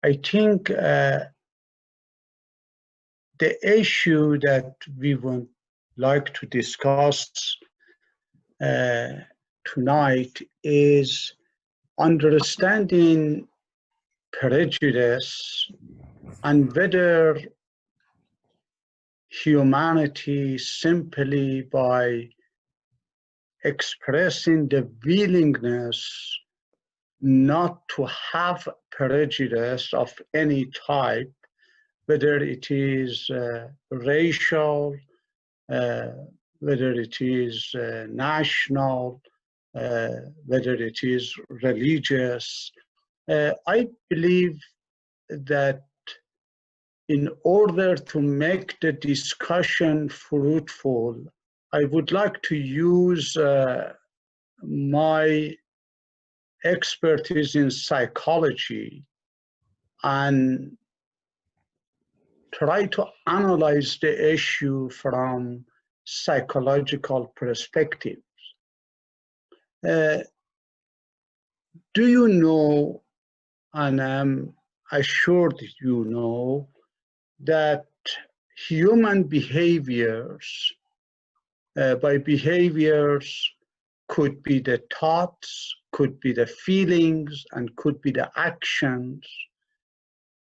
I think the issue that we would like to discuss tonight is understanding prejudice and whether humanity simply by expressing the willingness not to have prejudice of any type, whether it is racial, whether it is national, whether it is religious. I believe that in order to make the discussion fruitful, I would like to use my expertise in psychology and try to analyze the issue from psychological perspectives. Do you know, and I'm assured you know, that human behaviors, by behaviors could be the thoughts, could be the feelings, and could be the actions,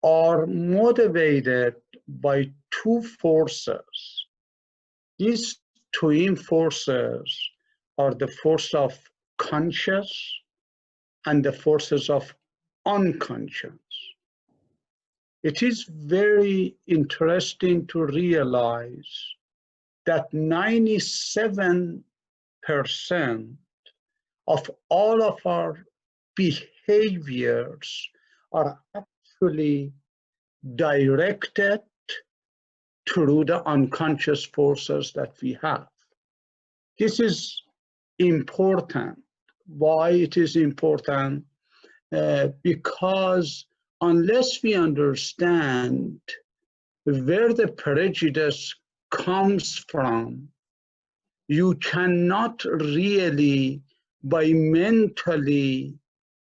are motivated by two forces. These twin forces are the force of conscious and the forces of unconscious. It is very interesting to realize that 97% of all of our behaviors are actually directed through the unconscious forces that we have. This is important. Why it is important? Because unless we understand where the prejudice comes from, you cannot really, by mentally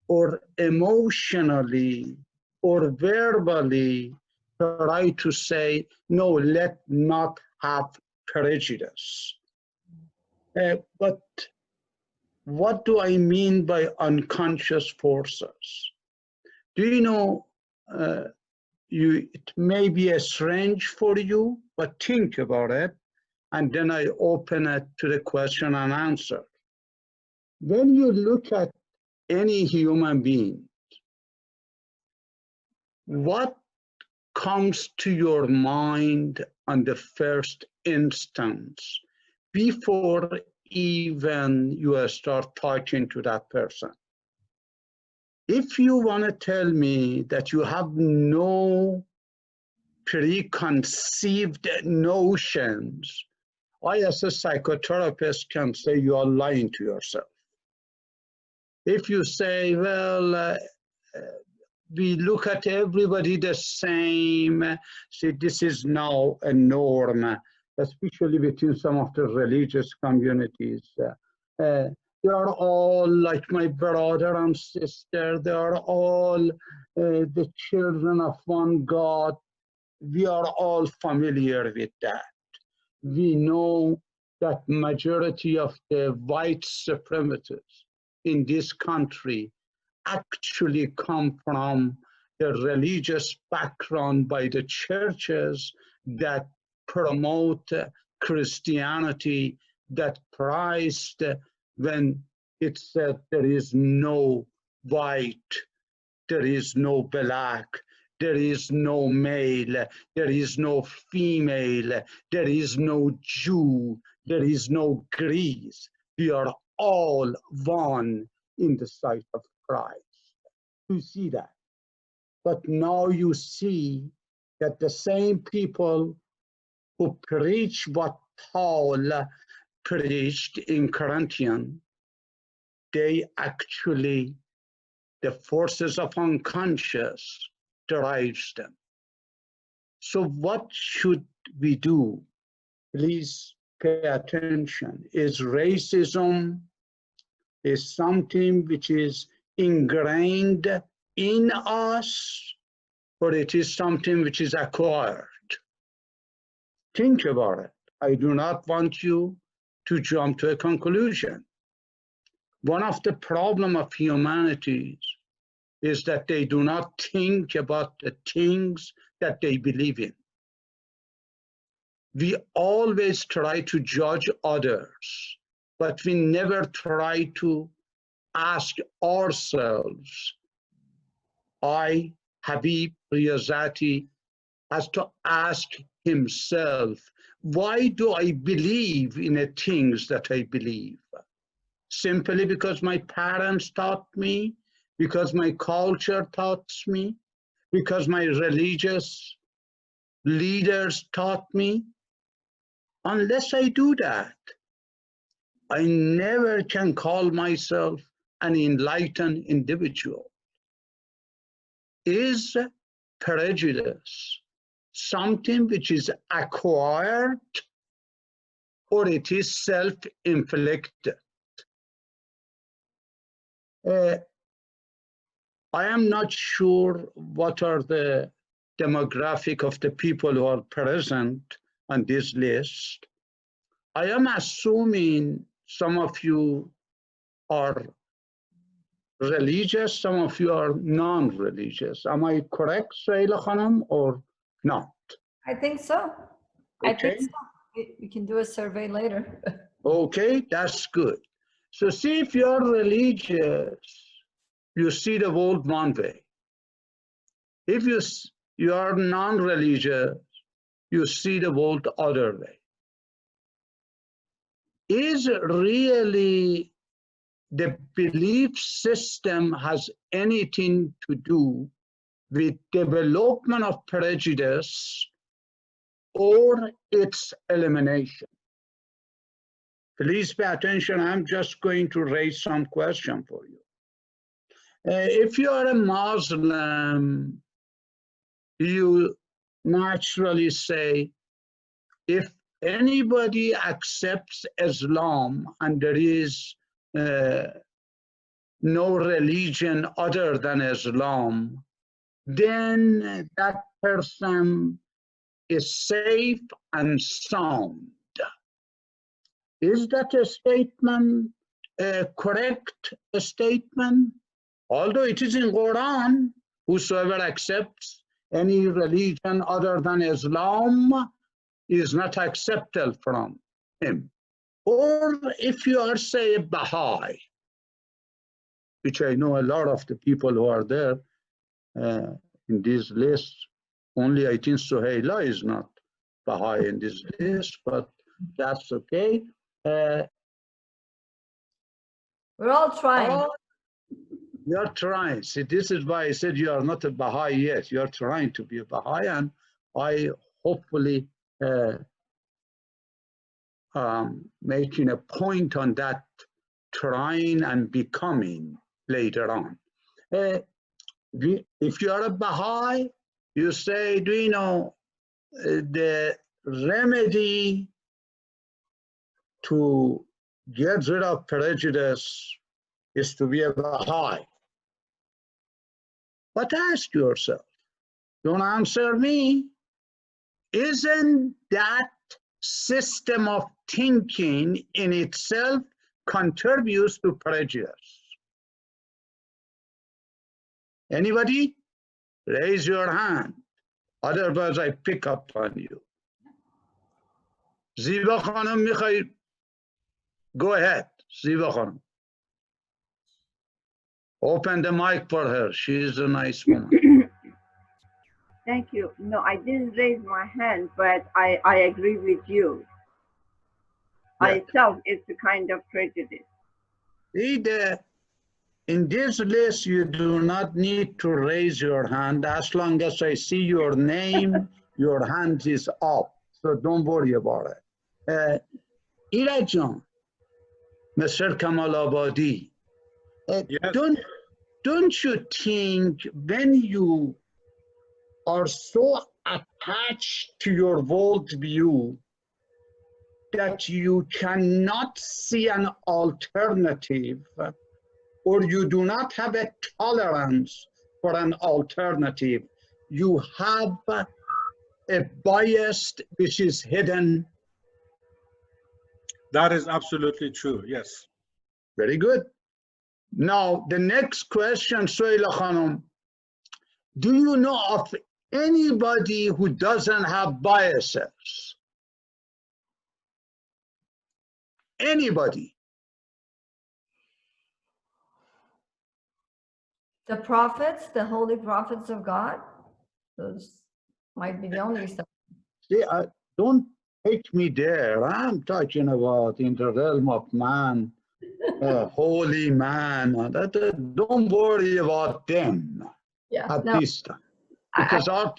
or emotionally or verbally, try to say, no, let not have prejudice. But what do I mean by unconscious forces? Do you know, it may be strange for you, but think about it, and then I open it to the question and answer. When you look at any human being, what comes to your mind on the first instance before even you start talking to that person? If you want to tell me that you have no preconceived notions, I as a psychotherapist can say you are lying to yourself. If you say, well, we look at everybody the same, see, this is now a norm, especially within some of the religious communities. They are all like my brother and sister. They are all the children of one God. We are all familiar with that. We know that majority of the white supremacists in this country actually come from the religious background by the churches that promote Christianity, that Christ, when it said there is no white, there is no black, there is no male, there is no female, there is no Jew, there is no Greece. We are all one in the sight of Christ. You see that. But now you see that the same people who preach what Paul preached in Corinthians, they actually, the forces of unconscious drives them. So what should we do? Please pay attention. Is racism is something which is ingrained in us, or it is something which is acquired. Think about it. I do not want you to jump to a conclusion. One of the problems of humanity is that they do not think about the things that they believe in. We always try to judge others, but we never try to ask ourselves. Habib Riazati has to ask himself, why do I believe in the things that I believe? Simply because my parents taught me, because my culture taught me, because my religious leaders taught me? Unless I do that, I never can call myself an enlightened individual. Is prejudice something which is acquired, or it is self-inflicted? I am not sure what are the demographic of the people who are present on this list. I am assuming some of you are religious, some of you are non-religious. Am I correct, Saila Khanam, or not? I think so. Okay. I think so. We can do a survey later. Okay, that's good. So see, if you're religious, you see the world one way. If you are non-religious, you see the world the other way. Is really the belief system has anything to do with development of prejudice or its elimination? Please pay attention. I'm just going to raise some question for you. If you are a Muslim, you naturally say, if anybody accepts Islam and there is no religion other than Islam, then that person is safe and sound. Is that a statement, a correct statement? Although it is in Quran, whosoever accepts any religion other than Islam is not accepted from him. Or if you are, say, a Baha'i, which I know a lot of the people who are there in this list, only I think Suhaila is not Baha'i in this list, but that's okay. We're all trying. You're trying. See, this is why I said you are not a Baha'i yet. You're trying to be a Baha'i, and I hopefully making a point on that, trying and becoming later on. If you are a Baha'i, you say, do you know the remedy to get rid of prejudice is to be a Baha'i? But ask yourself, don't answer me, isn't that system of thinking in itself contributes to prejudice? Anybody? Raise your hand. Otherwise, I pick up on you. Ziva Khanam Mikhail, go ahead, Ziva Khanam. Open the mic for her. She is a nice woman. Thank you. No, I didn't raise my hand, but I agree with you. Yeah. I felt it's a kind of prejudice. In this list, you do not need to raise your hand. As long as I see your name, your hand is up. So don't worry about it. Irajan, Mr. Kamal Abadi, Yes. don't you think when you are so attached to your worldview that you cannot see an alternative, or you do not have a tolerance for an alternative, you have a bias which is hidden? That is absolutely true, yes. Very good. Now, the next question, Soila Khanum, do you know of anybody who doesn't have biases? Anybody? The prophets, the holy prophets of God, those might be the only stuff. See, don't take me there. I'm talking about in the realm of man, holy man. Don't worry about them at this time. Because our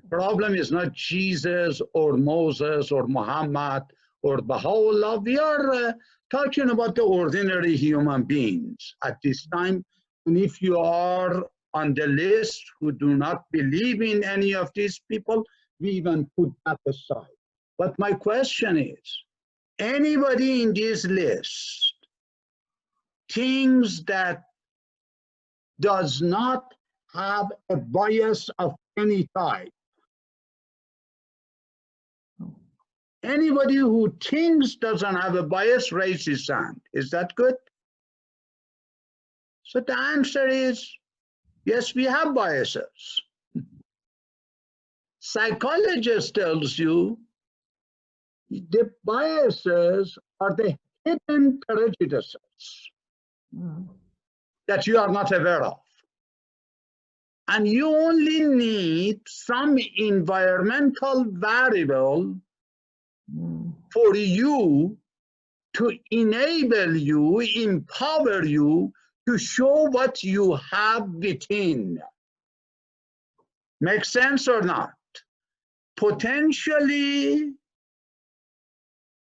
problem is not Jesus or Moses or Muhammad or Baha'u'llah. We are talking about the ordinary human beings at this time. And if you are on the list who do not believe in any of these people, we even put that aside. But my question is, anybody in this list thinks that does not have a bias of any type? Anybody who thinks doesn't have a bias, raise his hand. Is that good? So the answer is, yes, we have biases. Psychologist tells you the biases are the hidden prejudices that you are not aware of. And you only need some environmental variable for you to enable you, empower you to show what you have within. Make sense or not? Potentially,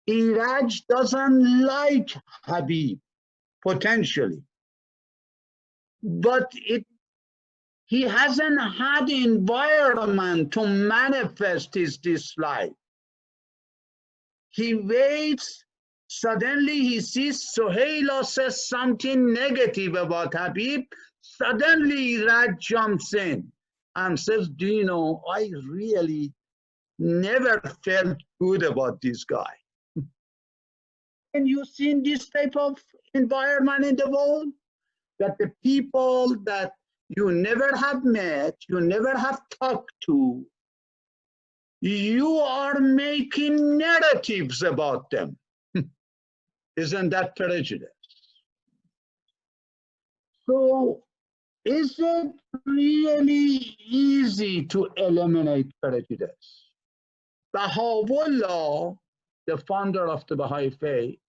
Iraj doesn't like Habib, potentially. But he hasn't had environment to manifest his dislike. He waits, suddenly he sees Sohaila says something negative about Habib, suddenly Iraj jumps in and says, do you know, I really never felt good about this guy. And you've seen this type of environment in the world, that the people that you never have met, you never have talked to, you are making narratives about them. Isn't that prejudice? So is it really easy to eliminate prejudice? Baha'u'llah, the founder of the Baha'i faith,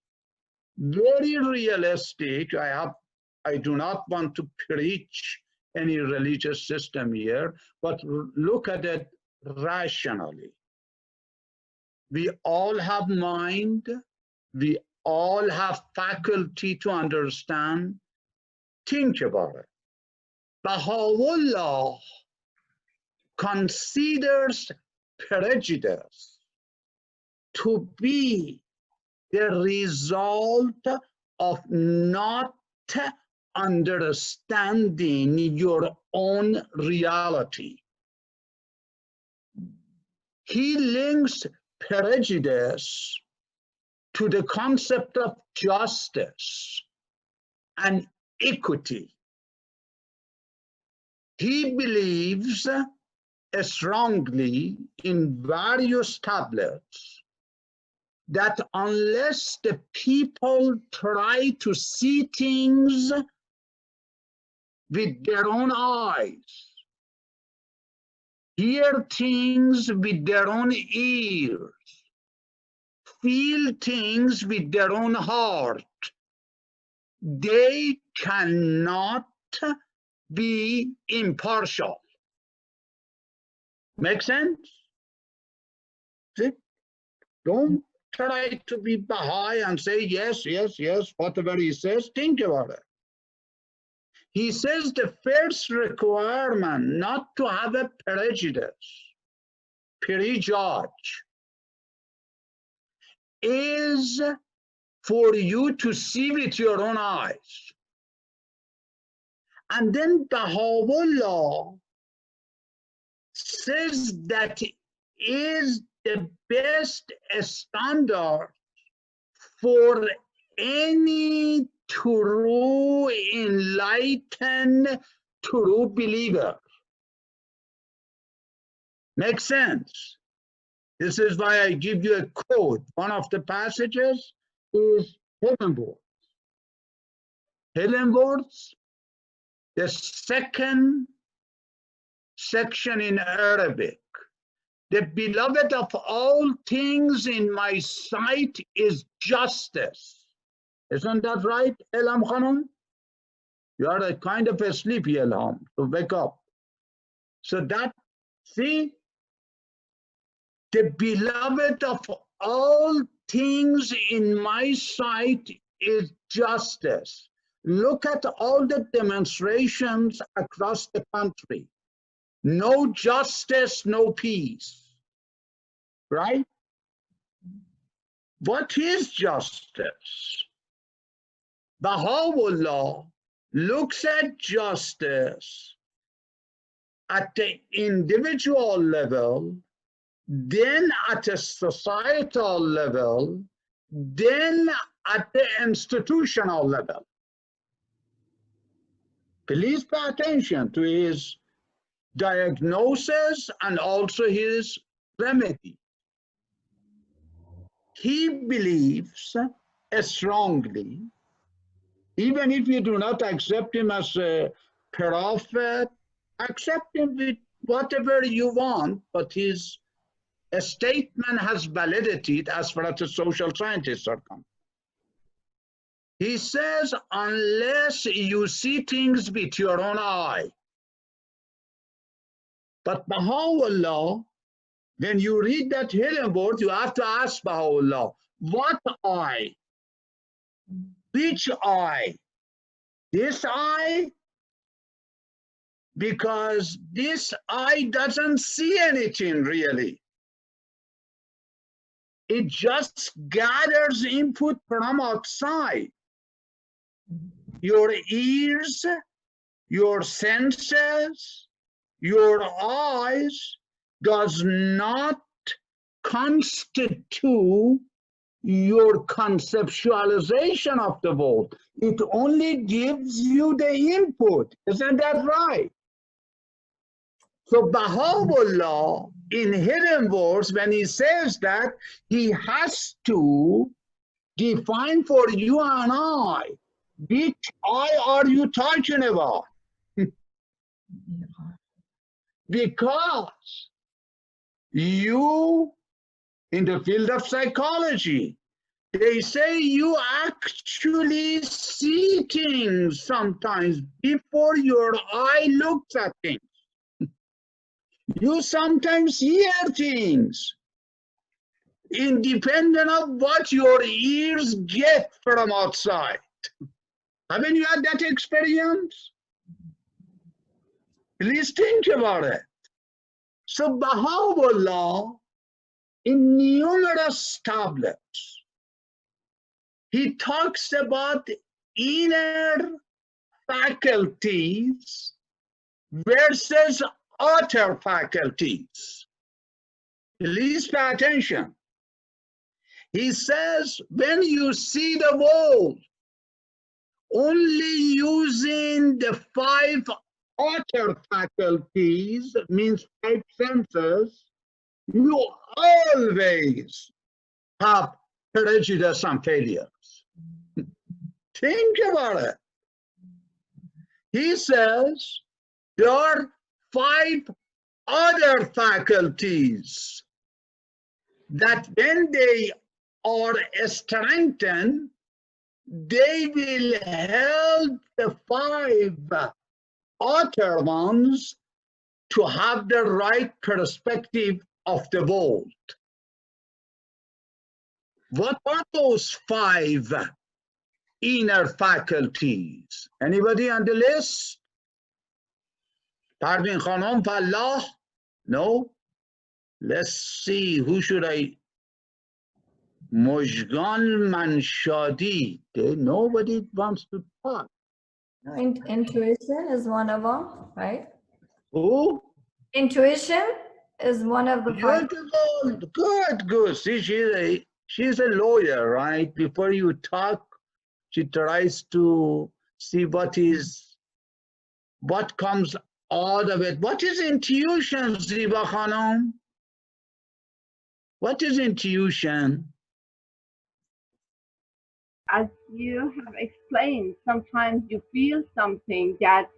very realistic. I do not want to preach any religious system here, but look at it rationally. We all have mind. We all have faculty to understand. Think about it. Baha'u'llah considers prejudice to be the result of not understanding your own reality. He links prejudice to the concept of justice and equity. He believes strongly in various tablets that unless the people try to see things with their own eyes, hear things with their own ears, feel things with their own heart, they cannot be impartial. Make sense? See? Don't try to be Baha'i and say, yes, yes, yes, whatever he says, think about it. He says the first requirement not to have a prejudice, prejudge, is for you to see with your own eyes. And then Baha'u'llah says that is the best standard for any true enlightened true believer. Makes sense? This is why I give you a quote. One of the passages is Heavenwards. Heavenwards, the second section in Arabic. The beloved of all things in my sight is justice. Isn't that right, Ilham Khanum? You are a kind of asleep, Ilham, so wake up. So that, see, the beloved of all things in my sight is justice. Look at all the demonstrations across the country. No justice, no peace, right? What is justice? Baha'u'llah looks at justice at the individual level, then at a societal level, then at the institutional level. Please pay attention to his diagnosis and also his remedy. He believes strongly, even if you do not accept him as a prophet, accept him with whatever you want, but his statement has validity as far as the social scientists are concerned. He says, unless you see things with your own eye. But Baha'u'llah, when you read that hidden word, you have to ask Baha'u'llah, what eye? Which eye? This eye? Because this eye doesn't see anything really. It just gathers input from outside. Your ears, your senses, your eyes does not constitute your conceptualization of the world. It only gives you the input. Isn't that right? So Baha'u'llah, in hidden words, when he says that, he has to define for you and I, which eye are you talking about? Because you, in the field of psychology, they say you actually see things sometimes before your eye looks at things. You sometimes hear things independent of what your ears get from outside. Haven't you had that experience? Please think about it. So Baha'u'llah, in numerous tablets, he talks about inner faculties versus outer faculties. Please pay attention. He says, when you see the world only using the 5 outer faculties, means 5 senses, you always have prejudice and failures. Think about it. He says there are 5 other faculties that when they are strengthened, they will help the 5 outer ones to have the right perspective of the world. What are those 5 inner faculties? Anybody on the list? Parveen Khanum, Fallah? No? Let's see, who should I? Mojgan Manshadi. Nobody wants to talk. Intuition is one of them, right? Who? Intuition is one of the five. Beautiful, good, good. See, she's a lawyer, right? Before you talk, she tries to see what comes out of it. What is intuition, Ziba Khanum? What is intuition? As you have explained, sometimes you feel something that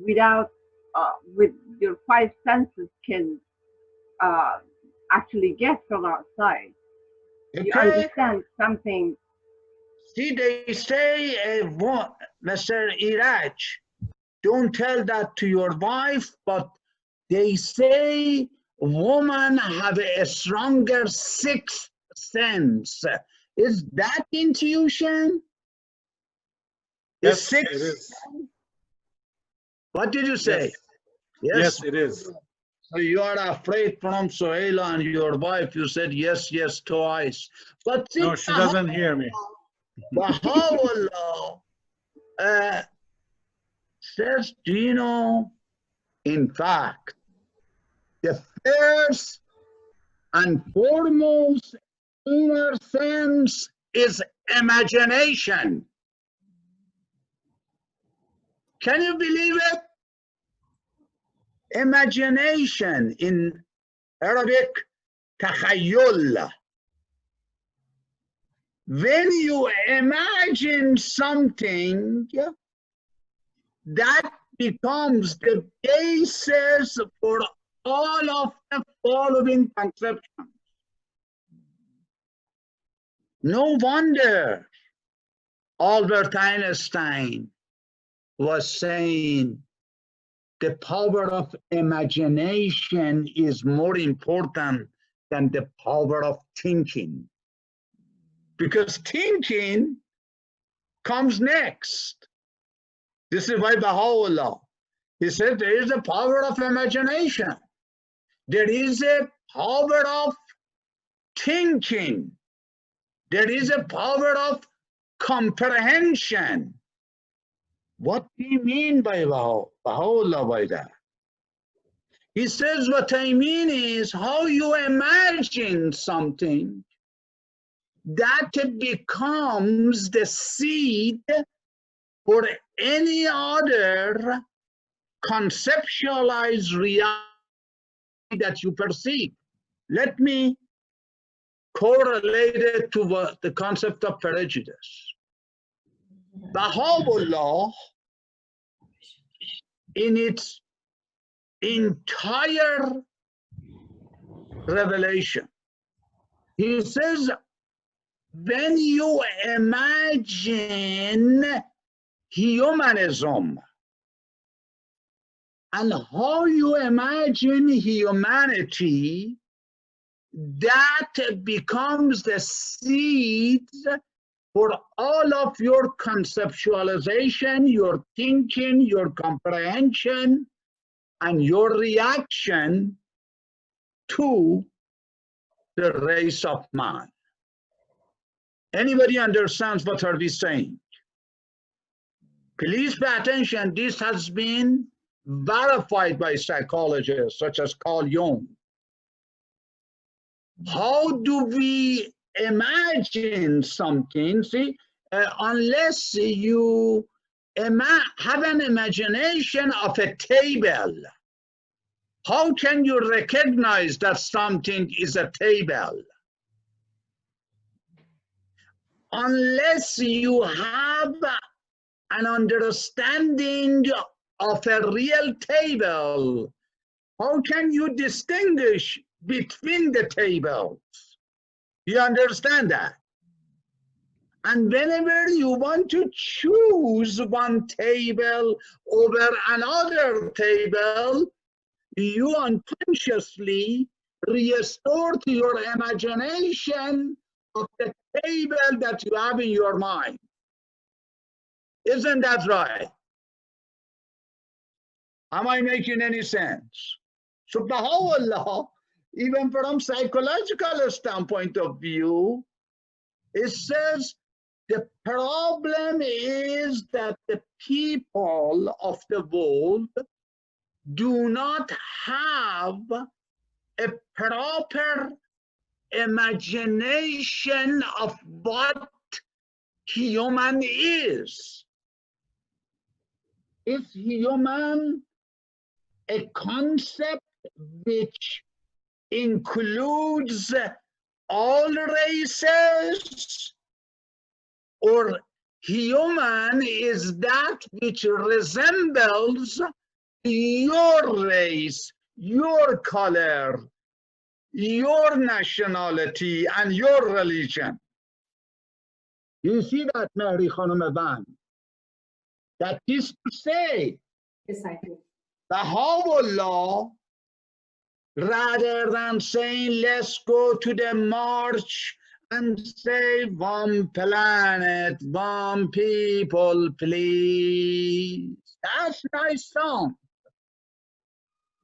without, with your five senses can actually get from outside. You Okay. understand something. See, they say, Mr. Iraj, don't tell that to your wife, but they say women have a stronger sixth sense. Is that intuition? Yes, it is. What did you say? Yes, it is. So you are afraid from Sohaila and your wife, you said yes, yes twice. But see, No, she doesn't hear me. Baha'u'llah says, do you know, in fact, the first and foremost inner sense is imagination. Can you believe it? Imagination, in Arabic, takhayyul. When you imagine something, that becomes the basis for all of the following conceptions. No wonder Albert Einstein was saying the power of imagination is more important than the power of thinking. Because thinking comes next. This is why Baha'u'llah, he said there is a power of imagination. There is a power of thinking. There is a power of comprehension. What do you mean by Baha'u'llah by that? He says, what I mean is how you imagine something, that becomes the seed for any other conceptualized reality that you perceive. Let me correlate it to the concept of prejudice. Baha'u'llah, in its entire revelation, he says, when you imagine humanism and how you imagine humanity, that becomes the seed for all of your conceptualization, your thinking, your comprehension, and your reaction to the race of man. Anybody understands what are we saying? Please pay attention. This has been verified by psychologists such as Carl Jung. How do we imagine something? See, unless you have an imagination of a table, how can you recognize that something is a table? Unless you have an understanding of a real table, how can you distinguish between the tables? You understand that? And whenever you want to choose one table over another table, you unconsciously restore to your imagination of the table that you have in your mind. Isn't that right? Am I making any sense? So Baha'u'llah, even from psychological standpoint of view, it says the problem is that the people of the world do not have a proper imagination of what human is. Is human a concept which includes all races, or human is that which resembles your race, your color, your nationality, and your religion? You see that, Mary Khanum Ban? That is to say, Yes, I do. Baha'u'llah, rather than saying, let's go to the march and say, one planet, one people, please. That's nice song.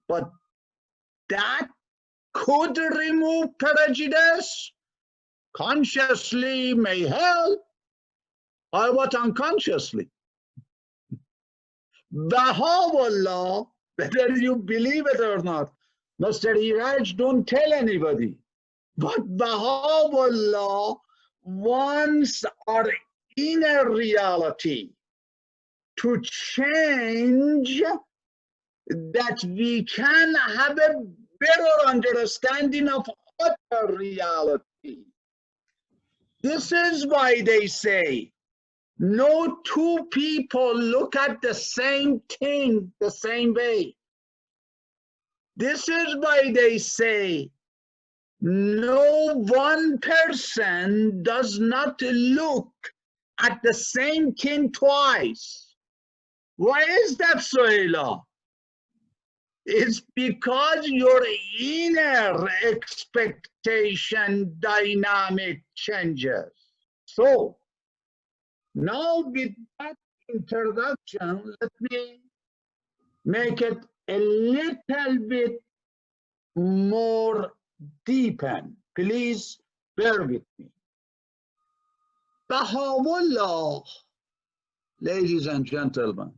But that could remove prejudice. Consciously may help, or what unconsciously? Baha'u'llah, whether you believe it or not, Mr. Iraj, don't tell anybody. But Baha'u'llah wants our inner reality to change, that we can have a better understanding of utter reality. This is why they say, no two people look at the same thing the same way. This is why they say, no one person does not look at the same thing twice. Why is that, Sohaila? It's because your inner expectation dynamic changes. So, now with that introduction, let me make it a little bit more deepen. Please bear with me. Baha'u'llah, ladies and gentlemen,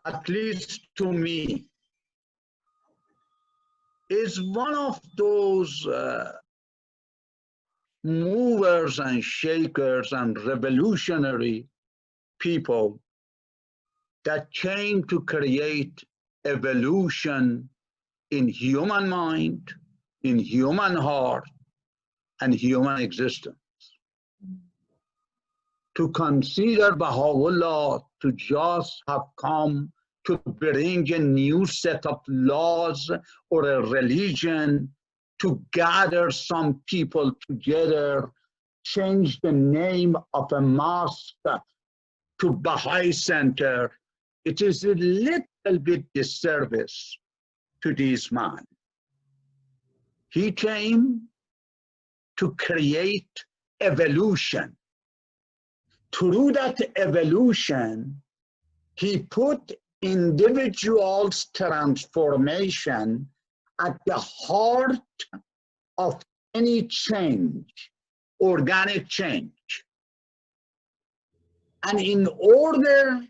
at least to me, is one of those movers and shakers and revolutionary people that came to create evolution in human mind, in human heart, and human existence. To consider Baha'u'llah to just have come to bring a new set of laws or a religion, to gather some people together, change the name of a mosque to Baha'i Center, it is a little bit disservice to this man. He came to create evolution. Through that evolution, he put individuals' transformation at the heart of any change, organic change. And in order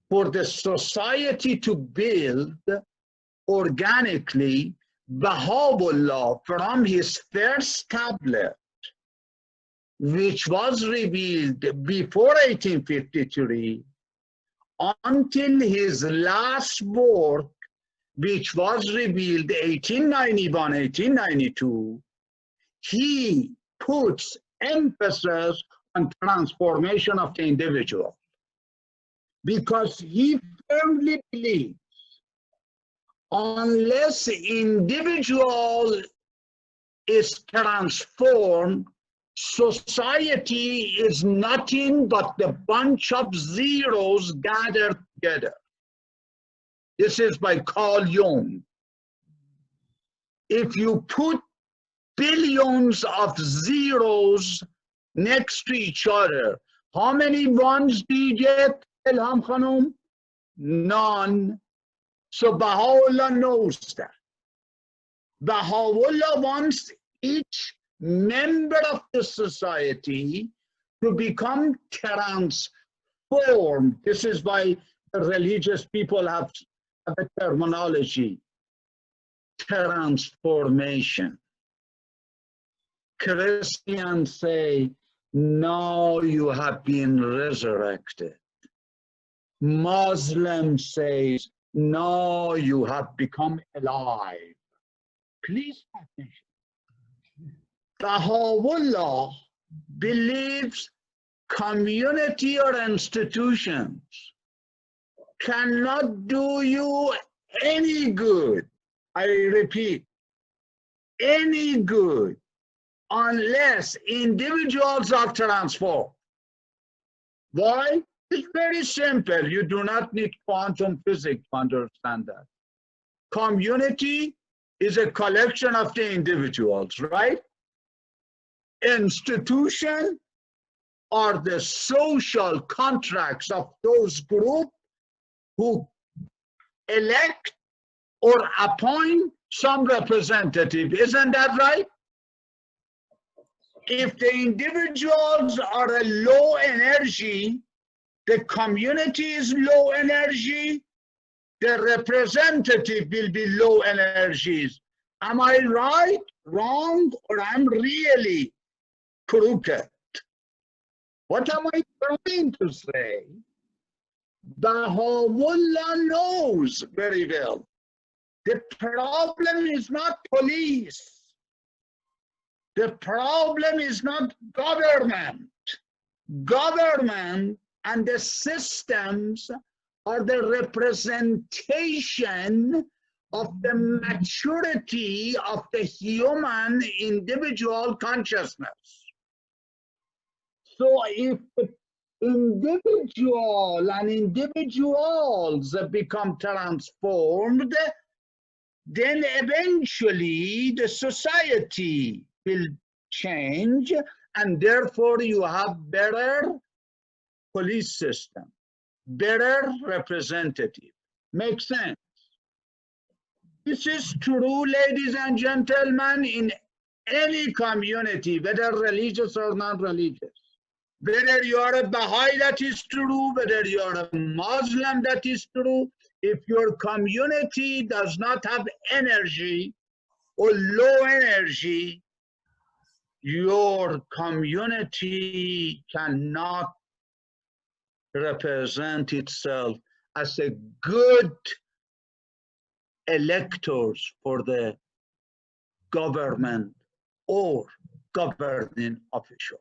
for the society to build organically, Baha'u'llah, from his first tablet, which was revealed before 1853, until his last work, which was revealed 1891, 1892, he puts emphasis on transformation of the individual, because he firmly believes unless individual is transformed, society is nothing but the bunch of zeros gathered together. This is by Carl Jung. If you put billions of zeros next to each other, how many ones do you get, Ilham Khanum? None. So Baha'u'llah knows that. Baha'u'llah wants each member of the society to become transformed. This is why religious people have a terminology, transformation. Christians say, now you have been resurrected. Muslim says, now you have become alive. Please pay attention. Baha'u'llah believes community or institutions cannot do you any good. I repeat, any good unless individuals are transformed. Why? It's very simple. You do not need quantum physics to understand that. Community is a collection of the individuals, right? Institution are the social contracts of those groups who elect or appoint some representative. Isn't that right? If the individuals are a low energy, the community is low energy, the representative will be low energies. Am I right, wrong, or I'm really crooked? What am I trying to say? Baha'u'llah knows very well. The problem is not police. The problem is not government. Government and the systems are the representation of the maturity of the human individual consciousness. So if the individual and individuals become transformed, then eventually the society will change, and therefore you have better police system, better representative. Makes sense? This is true, ladies and gentlemen, in any community, whether religious or non-religious. Whether you are a Baha'i, that is true. Whether you are a Muslim, that is true. If your community does not have energy or low energy, your community cannot represent itself as a good electors for the government or governing officials.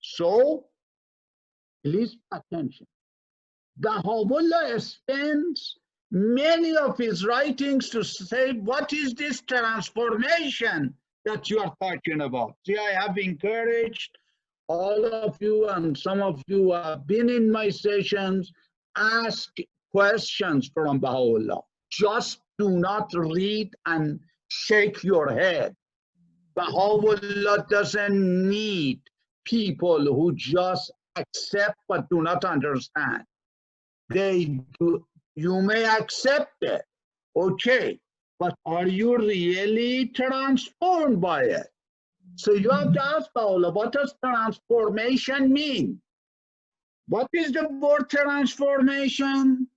So, please pay attention. Baha'u'llah spends many of his writings to say, what is this transformation that you are talking about? See, I have encouraged all of you, and some of you have been in my sessions, ask questions from Baha'u'llah. Just do not read and shake your head. Baha'u'llah doesn't need people who just accept but do not understand. They do. You may accept it, okay, but are you really transformed by it? So you have to ask Baha'u'llah, what does transformation mean? What is the word transformation?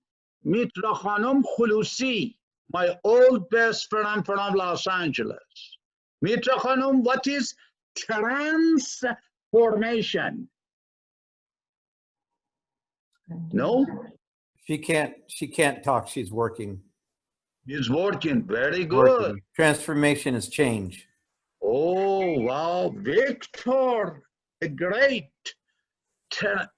Mitra Khanum Khulusi, my old best friend from Los Angeles. Mitra Khanum, what is transformation? No? She can't talk. She's working. He's working. Very good. Working. Transformation is change. Oh, wow. Victor, great.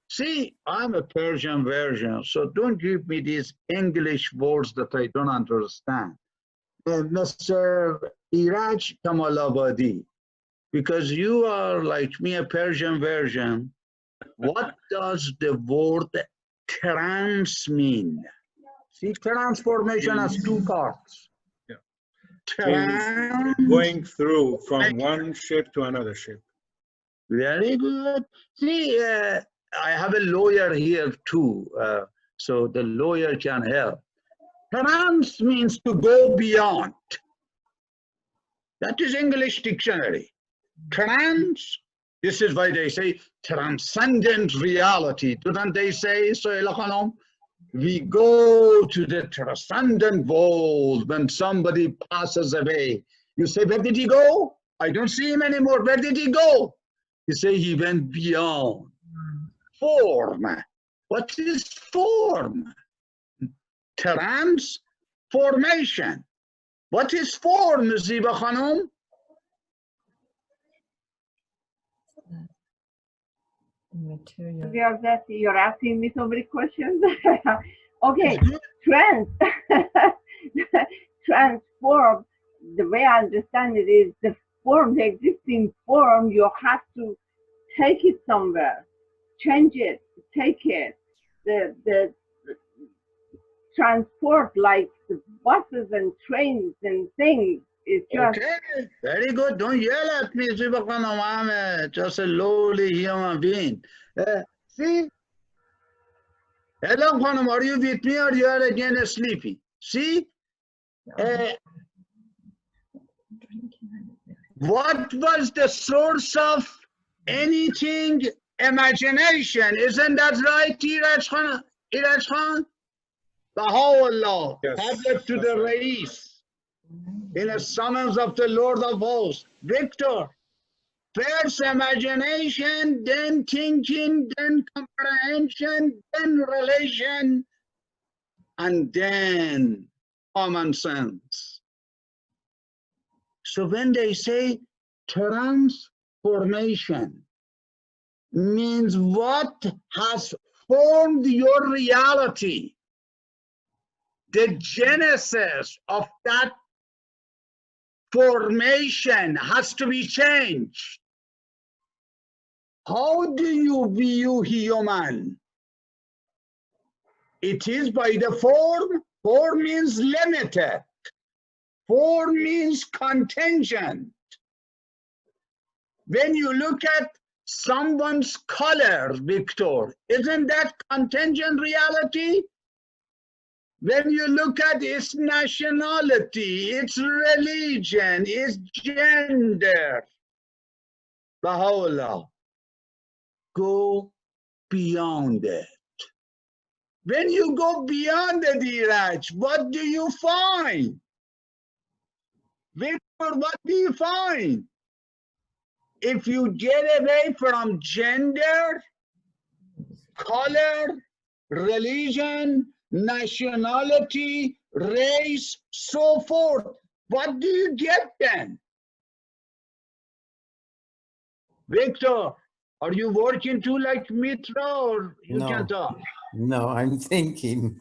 See, I'm a Persian version, so don't give me these English words that I don't understand. Mr. Iraj Kamalabadi, because you are like me, a Persian version, what does the word trans mean? See, transformation has two parts. Yeah. Going through from one shape to another shape. Very good. See, I have a lawyer here too, so the lawyer can help. Trans means to go beyond. That is English dictionary. Trans, this is why they say transcendent reality. Don't they say so? We go to the transcendent world when somebody passes away. You say, where did he go? I don't see him anymore. Where did he go? You say he went beyond form. What is form? Transformation. What is form, Ziba Khanum? Material. Riazati, you're asking me so many questions. Okay, transform. The way I understand it is the form, the existing form. You have to take it somewhere, change it, take it. The transport, like the buses and trains and things, is just Okay, very good. Don't yell at me, Ziba Khanum. I'm just a lowly human being. See? Hello, Khanum, are you with me or you are again sleepy? See? What was the source of anything? Imagination. Isn't that right, Iraj Khan? Iraj Khan? Baha'u'llah, Yes, tablet to that's the right. Rais, in a summons of the Lord of Hosts. Victor, first imagination, then thinking, then comprehension, then relation, and then common sense. So when they say transformation, means what has formed your reality, the genesis of that formation has to be changed. How do you view human? It is by the form. Form means limited. Form means contingent. When you look at someone's color, Victor, isn't that contingent reality? When you look at its nationality, its religion, its gender, Baha'u'llah, go beyond it. When you go beyond the Iraj, what do you find? Victor, what do you find? If you get away from gender, color, religion, nationality, race, so forth, what do you get then? Victor, are you working too like Mitra or you No. can talk? No, I'm thinking.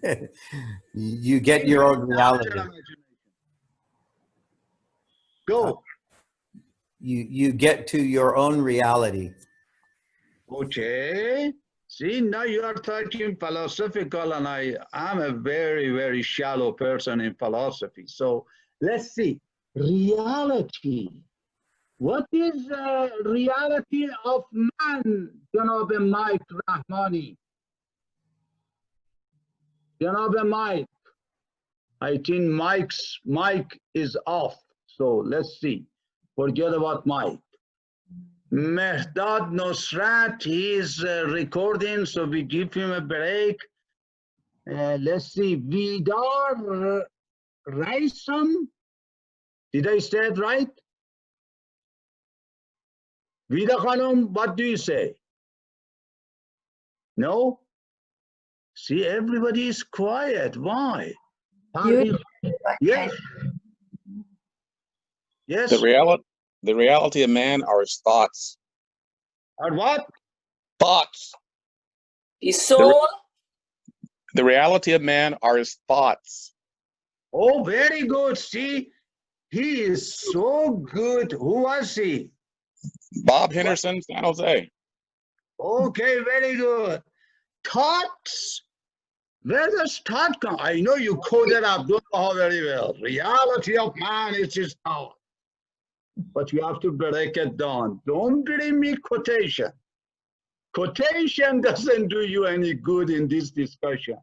You get your own reality. Go. You get to your own reality. Okay. See, now you are talking philosophical, and I'm a very, very shallow person in philosophy. So let's see. Reality. What is the reality of man, Janab Mike Rahmani? Janab Mike. I think Mike is off. So let's see. Forget about Mike. Mehdad Nosrat, he is recording, so we give him a break. Let's see. Vidar Raisam. Did I say it right? Vida Khanum, what do you say? No? See, everybody is quiet. Why? Yes. Yes. The reality of man are his thoughts. Or what? Thoughts. His soul. The reality of man are his thoughts. Oh, very good. See, he is so good. Who was he? Bob Henderson, San Jose. Okay, very good. Thoughts. Where does thought come? I know you coded Abdullah very well. Reality of man is his thought. But you have to break it down. Don't bring me quotation. Quotation doesn't do you any good in this discussion.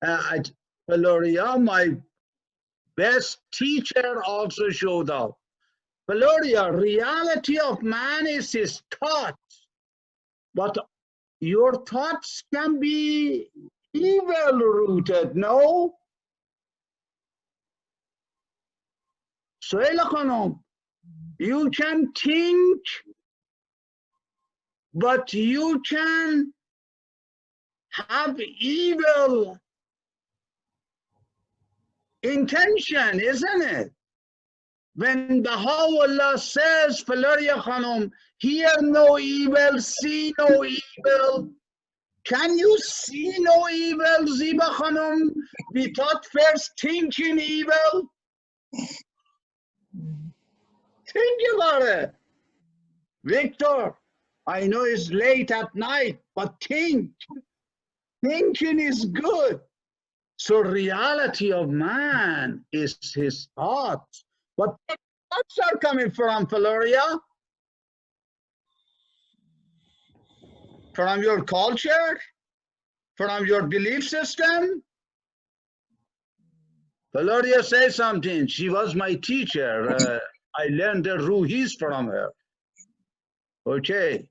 Valoria, my best teacher, also showed up. Valoria, reality of man is his thoughts. But your thoughts can be evil rooted, no? Suhaila Khanum, you can think, but you can have evil intention, isn't it? When Baha'u'llah says, Valeria Khanum, hear no evil, see no evil. Can you see no evil, Ziba Khanum, without first thinking evil? Think about it. Victor, I know it's late at night, but think. Thinking is good. So reality of man is his thoughts. But thoughts are coming from, Valeria? From your culture? From your belief system? Valeria says something. She was my teacher. I learned the Ruhis from her. Okay.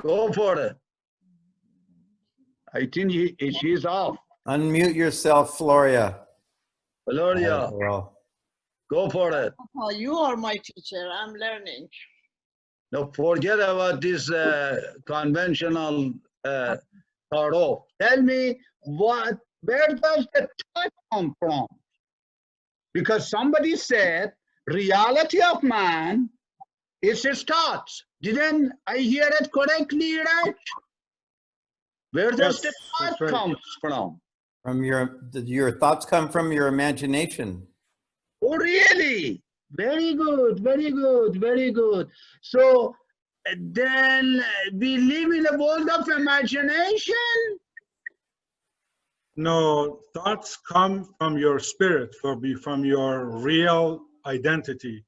Go for it. I think she's off. Unmute yourself, Floria. Valeria, Well, go for it. Oh, you are my teacher. I'm learning. No, forget about this conventional tarot. Tell me where does the thought come from? Because somebody said reality of man is his thoughts. Didn't I hear it correctly, right? Where does the thought come from? from your thoughts come from your imagination. Oh, really? Very good, very good, very good. So then we live in a world of imagination? No, thoughts come from your spirit, from your real identity,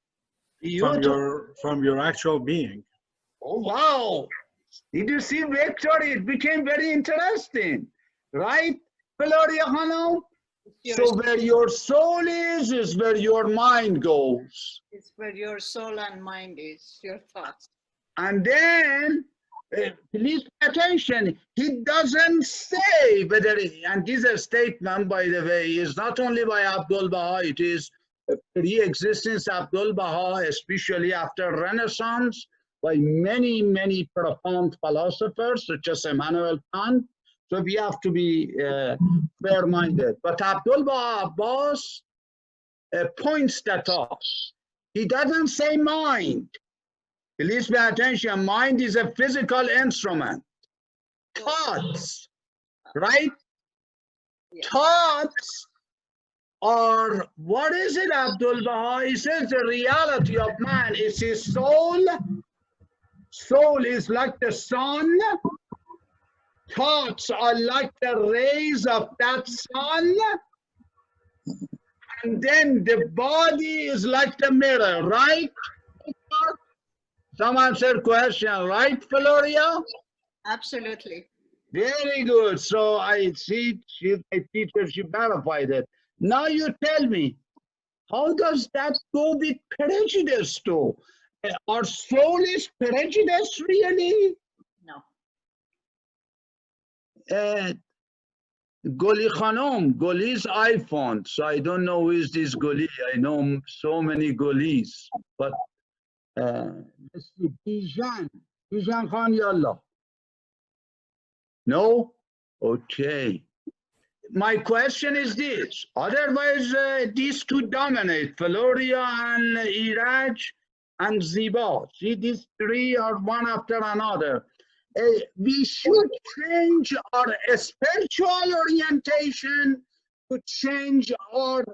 from your actual being. Oh, wow. Did you see, Victor? It became very interesting, right, Valeria Khanum? So where your soul is where your mind goes. It's where your soul and mind is, your thoughts. And then, please pay attention, he doesn't say whether, and this is a statement, by the way, is not only by Abdul Baha, it is pre-existence Abdul Baha, especially after Renaissance, by many, many profound philosophers, such as Immanuel Kant. So we have to be fair-minded. But Abdul Baha Abbas points that out. He doesn't say mind. Please pay attention, mind is a physical instrument. Thoughts, right? Yeah. Thoughts are, what is it, Abdul Baha? He says the reality of man is his soul. Soul is like the sun. Thoughts are like the rays of that sun. And then the body is like the mirror, right? Some answered question, right, Valeria? Absolutely. Very good. So I see my teacher, she verified it. Now you tell me, how does that go with prejudice too? Our soul is prejudice, really? No. Goli Khanum, Goli's iPhone. So I don't know who is this Goli. I know so many Golis. But let's see, Bijan Khan Yallah. No? Okay. My question is this. Otherwise, these two dominate, Valoria and Iraj and Ziba. See, these three are one after another. We should change our spiritual orientation to change our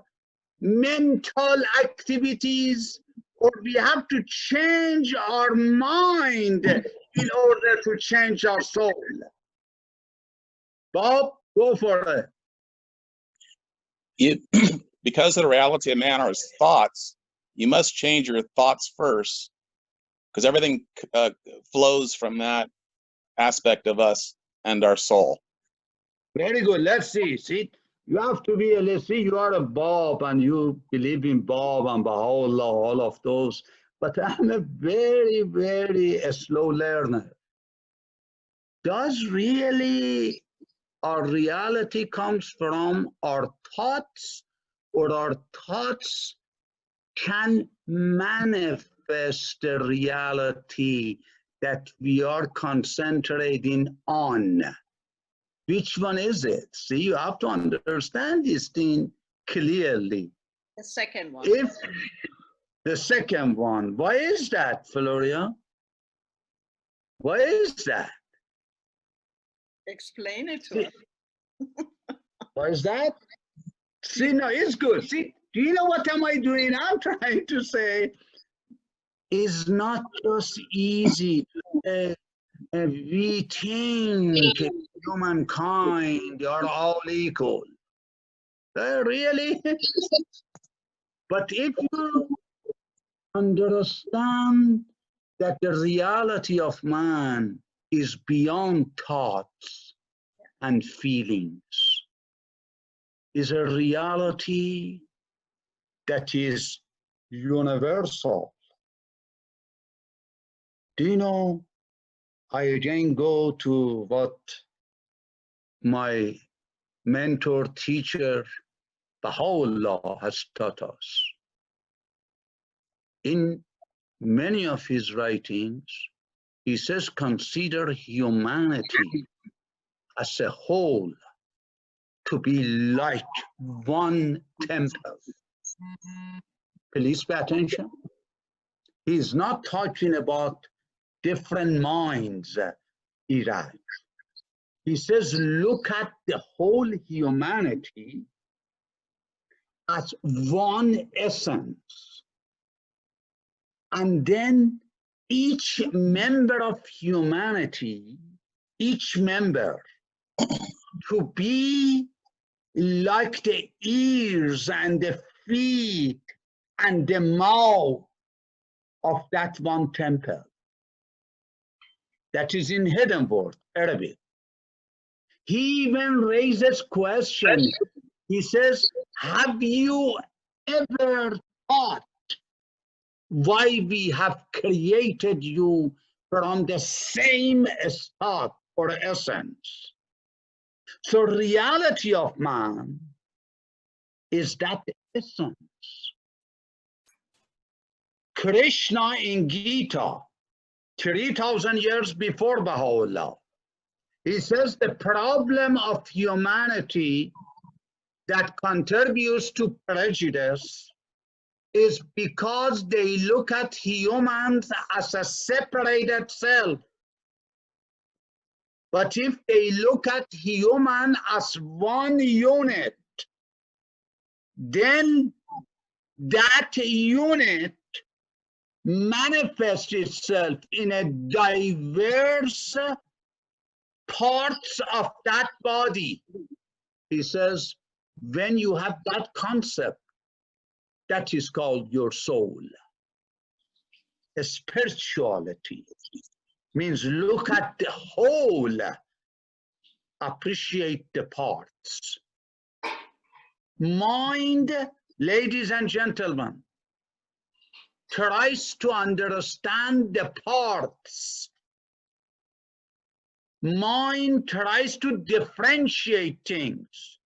mental activities, or we have to change our mind in order to change our soul. Bob, go for it. Because of the reality of man are his thoughts, you must change your thoughts first, because everything flows from that aspect of us and our soul. Very good. Let's see. See, you have to be, let's see, you are a Bob and you believe in Bob and Baha'u'llah, all of those. But I'm a very, very slow learner. does really our reality comes from our thoughts, or our thoughts can manifest the reality that we are concentrating on? Which one is it? See, you have to understand this thing clearly. The second one. If the second one, why is that, Floria? Why is that? Explain it to us. Why is that? See, no, it's good. See, do you know what am I doing? I'm trying to say it's not just easy to say we think humankind are all equal. Really? But if you understand that the reality of man is beyond thoughts and feelings, is a reality that is universal. Do you know, I again go to what my mentor, teacher, Baha'u'llah has taught us. In many of his writings, he says, consider humanity as a whole to be like one temple. Please pay attention. He's not talking about different minds, Iraq. He says, look at the whole humanity as one essence. And then each member of humanity, each member, to be like the ears and the feet and the mouth of that one temple. That is in hidden word, Arabic. He even raises questions. He says, have you ever thought why we have created you from the same start or essence? So reality of man is that essence. Krishna in Gita, 3,000 years before Baha'u'llah, he says the problem of humanity that contributes to prejudice is because they look at humans as a separated self. But if they look at human as one unit, then that unit manifests itself in a diverse parts of that body. He says, when you have that concept, that is called your soul. A spirituality means look at the whole, appreciate the parts. Mind, ladies and gentlemen, tries to understand the parts. Mind tries to differentiate things.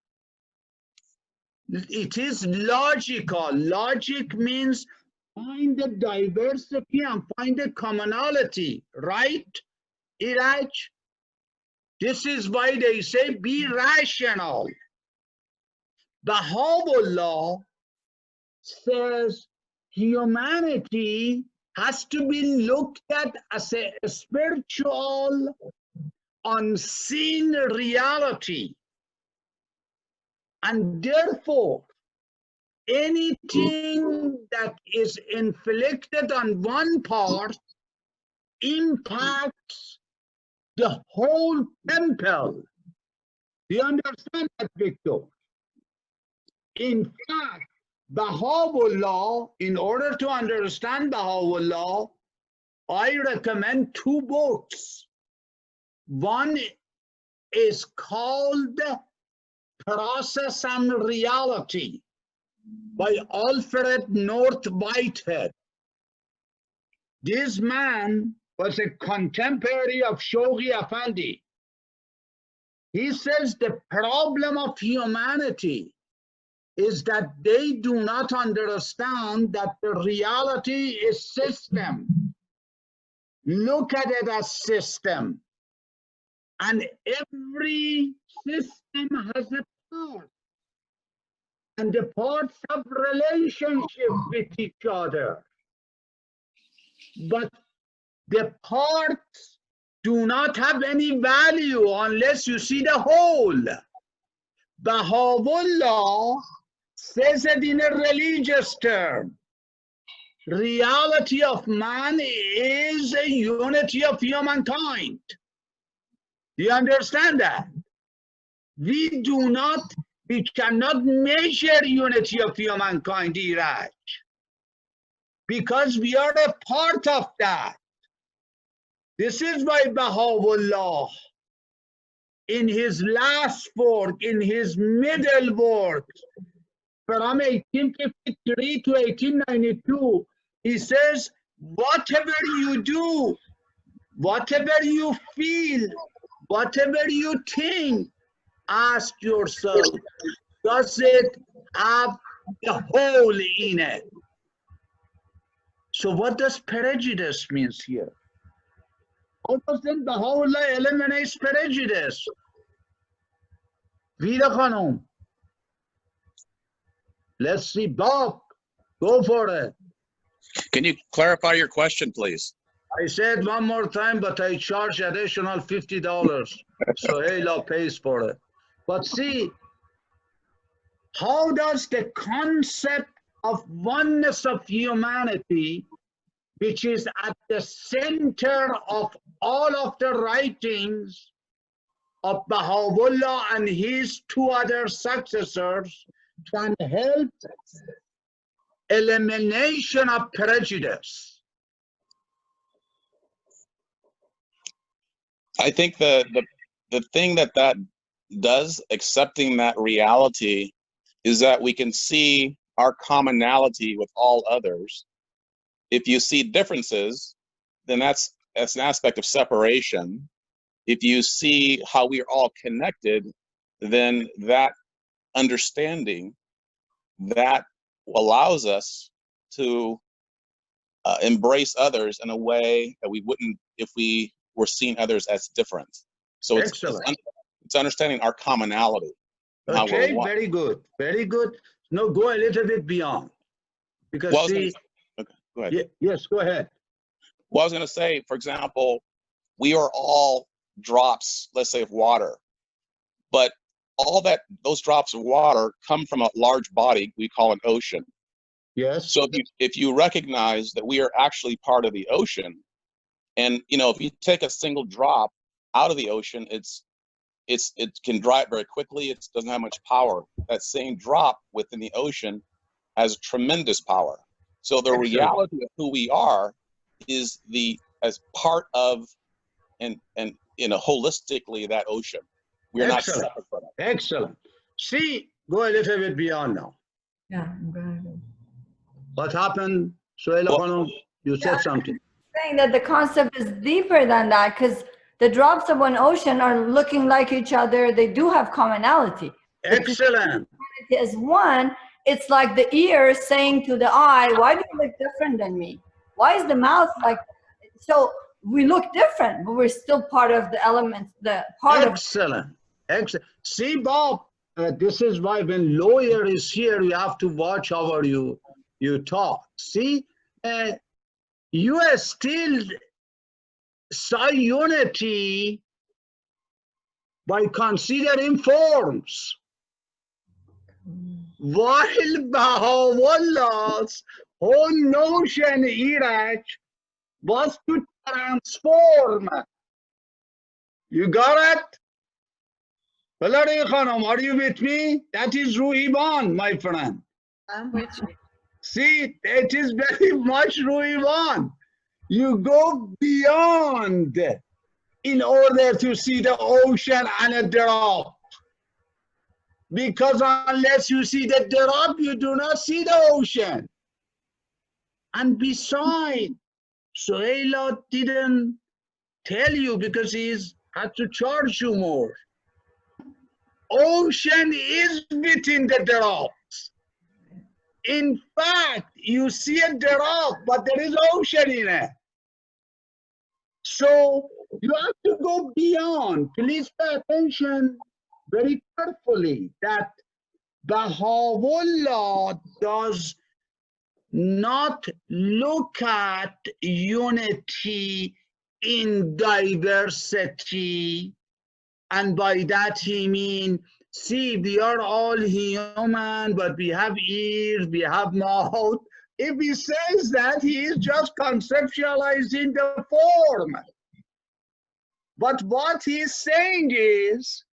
It is logical. Logic means find the diversity and find the commonality, right? Iraj? This is why they say be rational. Baha'u'llah says humanity has to be looked at as a spiritual, unseen reality. And therefore, anything that is inflicted on one part impacts the whole temple. Do you understand that, Victor? In fact, Baha'u'llah, in order to understand Baha'u'llah, I recommend 2 books. One is called Process and Reality by Alfred North Whitehead. This man was a contemporary of Shoghi Effendi. He says the problem of humanity is that they do not understand that the reality is system. Look at it as system. And every system has a part. And the parts have relationship with each other. But the parts do not have any value unless you see the whole. Baha'u'llah says it in a religious term. Reality of man is a unity of humankind. Do you understand that? We cannot measure unity of humankind, Iraj, because we are a part of that. This is why Baha'u'llah, in his last work, in his middle work, from 1853 to 1892, he says, whatever you do, whatever you feel, whatever you think, ask yourself, does it have the whole in it? So what does prejudice means here? How does then Baha'u'llah eliminates prejudice? Vida Khanum. Let's see, Bob, go for it. Can you clarify your question, please? I said one more time, but I charge additional $50. So Allah pays for it. But see, how does the concept of oneness of humanity, which is at the center of all of the writings of Baha'u'llah and his two other successors, can help elimination of prejudice? I think the thing that does, accepting that reality, is that we can see our commonality with all others. If you see differences, then that's an aspect of separation. If you see how we are all connected, then that understanding that allows us to embrace others in a way that we wouldn't if we were seeing others as different. So it's understanding our commonality. Okay, very good, very good. No, go a little bit beyond, because well, see, okay, go ahead. Yes, go ahead. Well, I was going to say, for example, we are all drops, let's say, of water, but those drops of water come from a large body we call an ocean. Yes. So if you recognize that we are actually part of the ocean, and if you take a single drop out of the ocean, it can dry up very quickly. It doesn't have much power. That same drop within the ocean has tremendous power. So the reality of who we are is as part of and holistically that ocean. We're not separate from it. Excellent. See, go a little bit beyond now. Yeah, I'm going to. What happened, Suhaila Khanum? You said something. Saying that the concept is deeper than that, because the drops of one ocean are looking like each other. They do have commonality. Excellent. As one, it's like the ear saying to the eye, why do you look different than me? Why is the mouth like that? So we look different, but we're still part of the elements, Excellent. Excellent. See, Bob, this is why when lawyer is here, you have to watch how you talk. See, you are still saw unity by considering forms, while Baha'u'llah's whole notion, Iraj, was to transform. You got it? Balari Khanum, are you with me? That is Ruhiban, my friend. I'm with you. See, it is very much Ruhiban. You go beyond in order to see the ocean and a drop. Because unless you see the drop, you do not see the ocean. And besides, Suhaila didn't tell you because he had to charge you more. ocean is within the drops. In fact, you see a drop, but there is ocean in it. So you have to go beyond. Please pay attention very carefully that Baha'u'llah does not look at unity in diversity. And by that he means, see, we are all human, but we have ears, we have mouth. If he says that, he is just conceptualizing the form. But what he's saying is,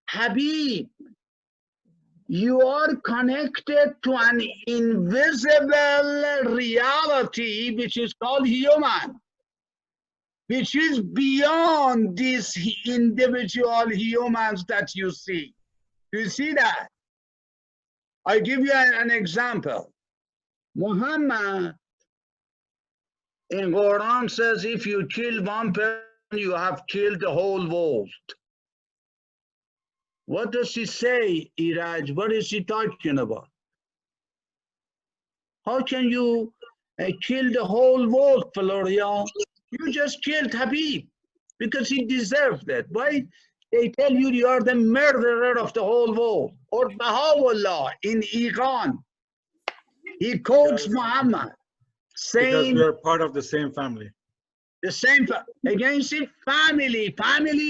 Habib, you are connected to an invisible reality, which is called human, which is beyond these individual humans that you see. Do you see that? I give you an example. Muhammad in Quran says, if you kill one person, you have killed the whole world. What does he say, Iraj? What is he talking about? How can you kill the whole world, Floria? You just killed Habib because he deserved it. Why? They tell you you are the murderer of the whole world. Or Baha'u'llah in Iran. He quotes Muhammad saying, because we're part of the same family. The same, again, see, family,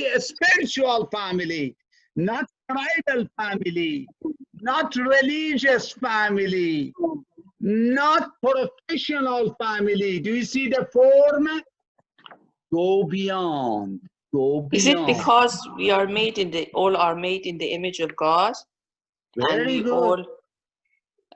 a spiritual family, not tribal family, not religious family, not professional family. Do you see the form? Go beyond. Go beyond. Is it because we are made in the all are made in the image of God? Very good.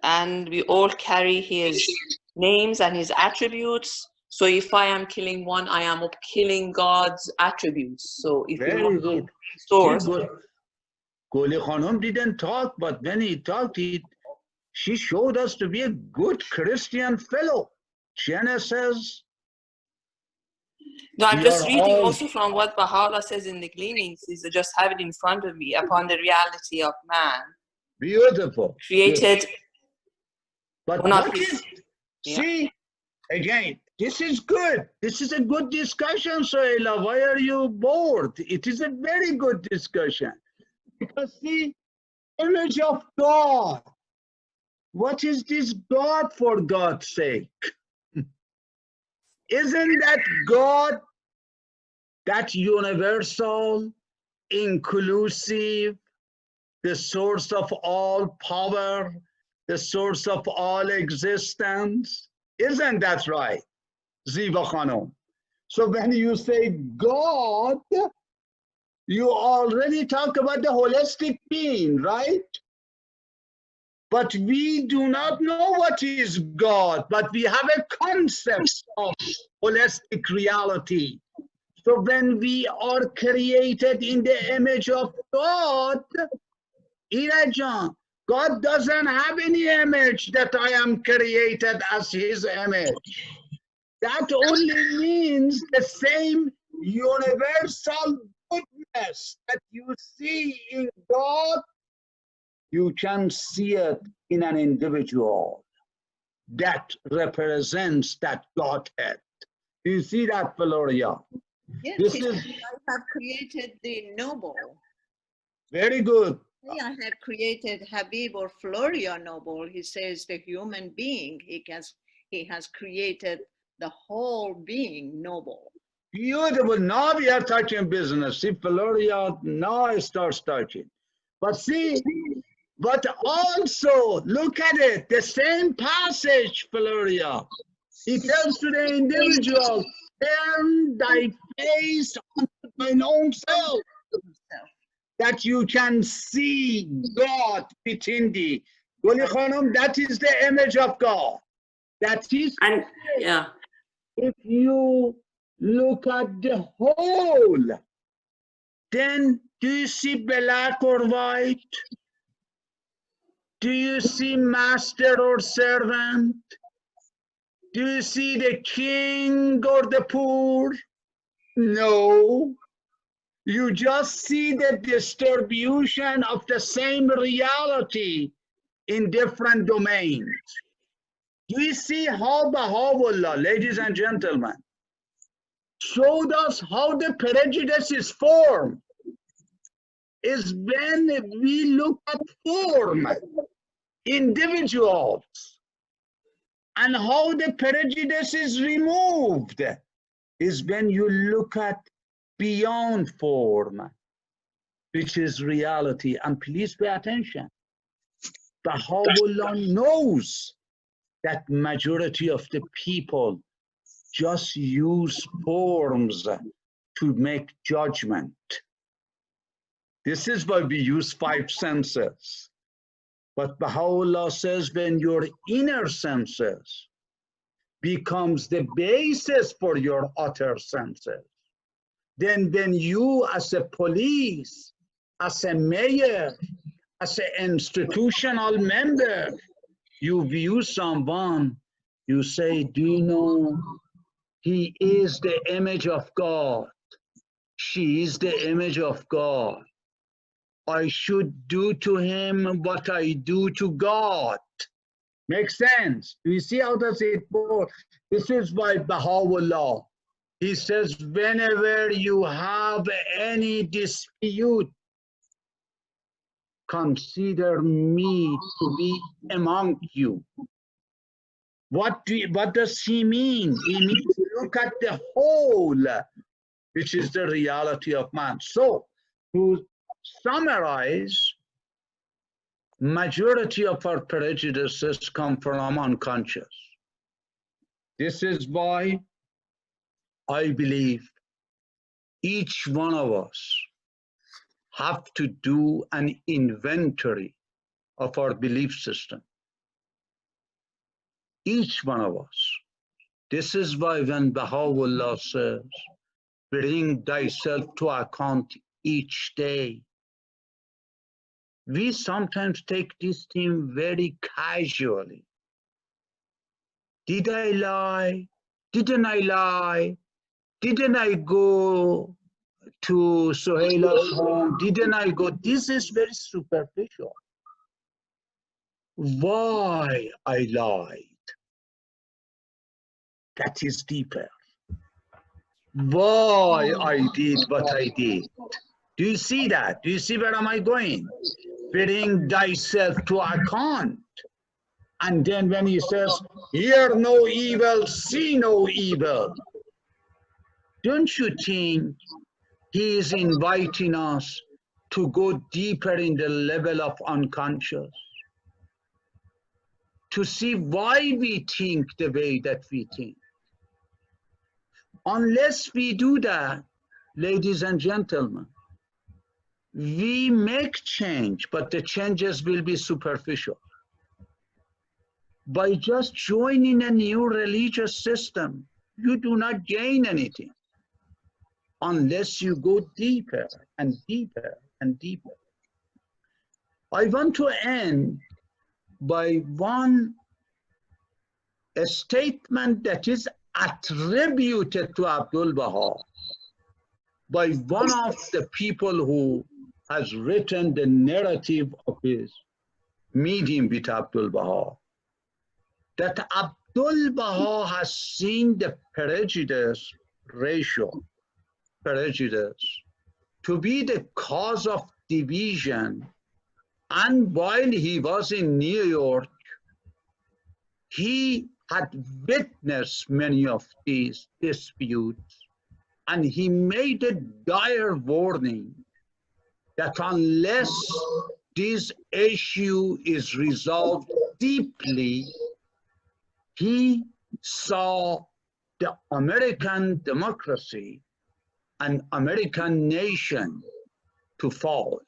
And we all carry his names and his attributes. So if I am killing one, I am killing God's attributes. So if very you good. Source. Goli Khanum didn't talk, but when he talked, she showed us to be a good Christian fellow. Genesis. No, I'm just reading also from what Baha'u'llah says in the Gleanings. Is just have it in front of me upon the reality of man. Beautiful. Created. Beautiful. But what is, see, again, this is good. This is a good discussion, Sohaila. Why are you bored? It is a very good discussion. Because see, image of God. What is this God, for God's sake? Isn't that God, that universal, inclusive, the source of all power, the source of all existence? Isn't that right, Ziva Khanum? So when you say God, you already talk about the holistic being, right? But we do not know what is God, but we have a concept of holistic reality. So when we are created in the image of God, Irajan, God doesn't have any image that I am created as his image. That only means the same universal goodness that you see in God, you can see it in an individual that represents that Godhead. Do you see that, Valoria? Yes, this is, is, I have created the noble. Very good. I have created Habib or Floria noble. He says the human being, he has created the whole being noble. Beautiful. Now we are touching business. See, Valoria now starts touching. But see, but also look at it, the same passage, Valoria. He tells to the individual, turn thy face unto thine own self, that you can see God within thee. Goli Khanum, that is the image of God. That is, and yeah. If you look at the whole, then do you see black or white? Do you see master or servant? Do you see the king or the poor? No. You just see the distribution of the same reality in different domains. Do you see how Baha'u'llah, ladies and gentlemen, showed us how the prejudice is formed? Is when we look at form, individuals, and how the prejudice is removed is when you look at beyond form, which is reality. And please pay attention. Baha'u'llah knows that majority of the people just use forms to make judgment. This is why we use 5 senses. But Baha'u'llah says when your inner senses becomes the basis for your outer senses, then when you as a police, as a mayor, as an institutional member, you view someone, you say, do you know, he is the image of God. She is the image of God. I should do to him what I do to God. Makes sense? Do you see how does it work? This is why Baha'u'llah, he says, whenever you have any dispute, consider me to be among you. What does he mean? He means look at the whole, which is the reality of man. So, to summarize, majority of our prejudices come from unconscious. This is why I believe each one of us have to do an inventory of our belief system. Each one of us. This is why when Baha'u'llah says, bring thyself to account each day, we sometimes take this thing very casually. Did I lie? Didn't I lie? Didn't I go to Suhaila's home? Didn't I go? This is very superficial. Why I lied? That is deeper. Why I did what I did. Do you see that? Do you see where am I going? Bring thyself to account. And then when he says, hear no evil, see no evil. Don't you think he is inviting us to go deeper in the level of unconscious? To see why we think the way that we think. Unless we do that, ladies and gentlemen, we make change, but the changes will be superficial. By just joining a new religious system, you do not gain anything unless you go deeper and deeper and deeper. I want to end by a statement that is attributed to Abdul Baha by one of the people who has written the narrative of his meeting with Abdul Baha, that Abdul Baha has seen the prejudice ratio, prejudice, to be the cause of division. And while he was in New York, he had witnessed many of these disputes, and he made a dire warning that unless this issue is resolved deeply, he saw the American democracy and American nation to fall.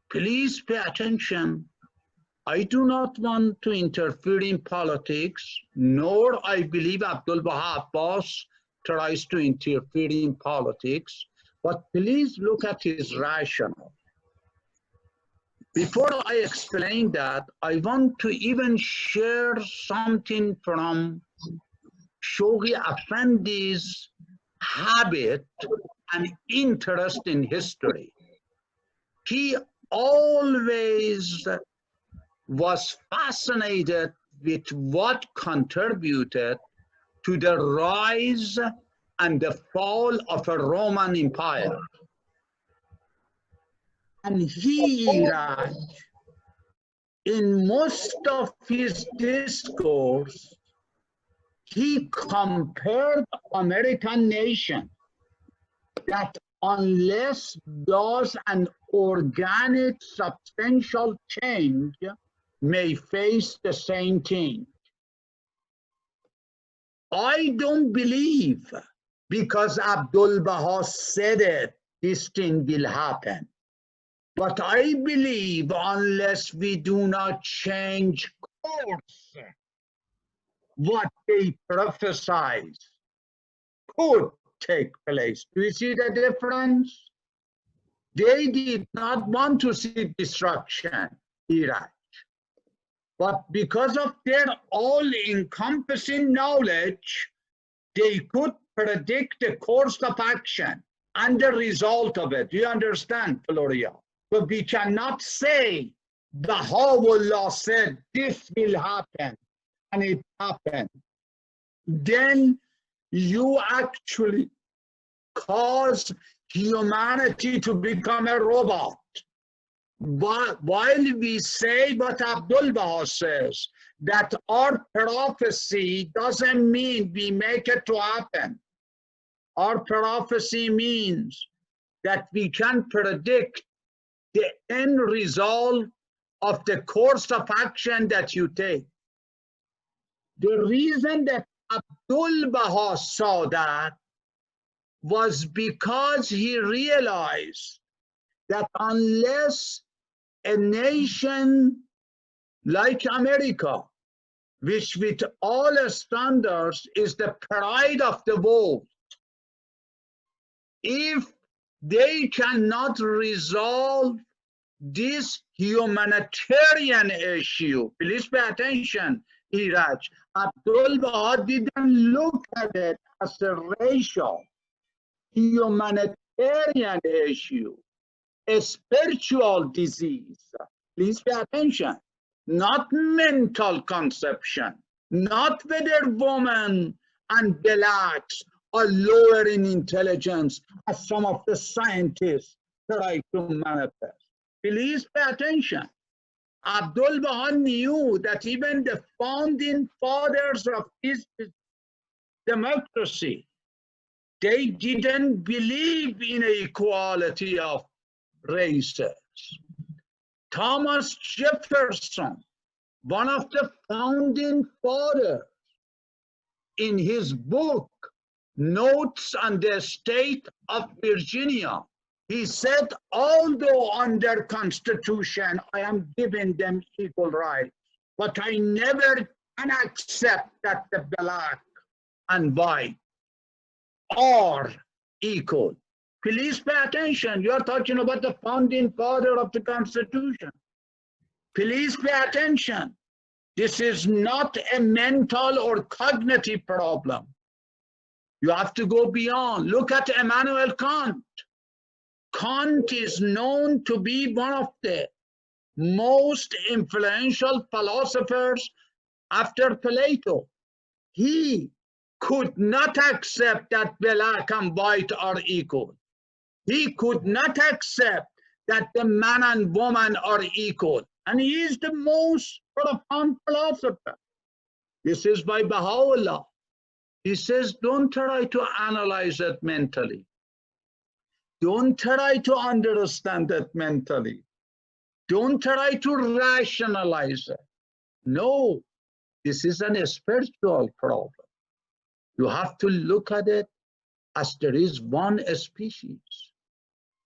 Please pay attention. I do not want to interfere in politics, nor I believe Abdul Baha Abbas tries to interfere in politics, but please look at his rationale. Before I explain that, I want to even share something from Shoghi Afendi's habit and interest in history. He always was fascinated with what contributed to the rise and the fall of a Roman Empire. And he, in most of his discourse, he compared American nation that unless does an organic substantial change may face the same thing. I don't believe because Abdul Baha said it, this thing will happen. But I believe unless we do not change course, what they prophesize could take place. Do you see the difference? They did not want to see destruction, Iraq. But because of their all-encompassing knowledge, they could predict the course of action and the result of it. Do you understand, Gloria? But we cannot say Baha'u'llah said this will happen, and it happened. Then you actually cause humanity to become a robot. But while we say what Abdul Baha says, that our prophecy doesn't mean we make it to happen. Our prophecy means that we can predict the end result of the course of action that you take. The reason that Abdul Baha saw that was because he realized that unless a nation like America, which with all standards is the pride of the world, if they cannot resolve this humanitarian issue, please pay attention, Iraj. Abdul Baha didn't look at it as a racial, humanitarian issue, a spiritual disease. Please pay attention. Not mental conception, not whether women and blacks are lower in intelligence as some of the scientists try to manifest. Please pay attention. Abdul Baha knew that even the founding fathers of this democracy, they didn't believe in equality of races. Thomas Jefferson, one of the founding fathers, in his book, Notes on the State of Virginia, he said, although under Constitution, I am giving them equal rights, but I never can accept that the black and white are equal. Please pay attention. You are talking about the founding father of the Constitution. Please pay attention. This is not a mental or cognitive problem. You have to go beyond. Look at Immanuel Kant. Kant is known to be one of the most influential philosophers after Plato. He could not accept that black and white are equal. He could not accept that the man and woman are equal. And he is the most profound philosopher. This is by Baha'u'llah. He says, don't try to analyze it mentally. Don't try to understand it mentally. Don't try to rationalize it. No, this is a spiritual problem. You have to look at it as there is one species,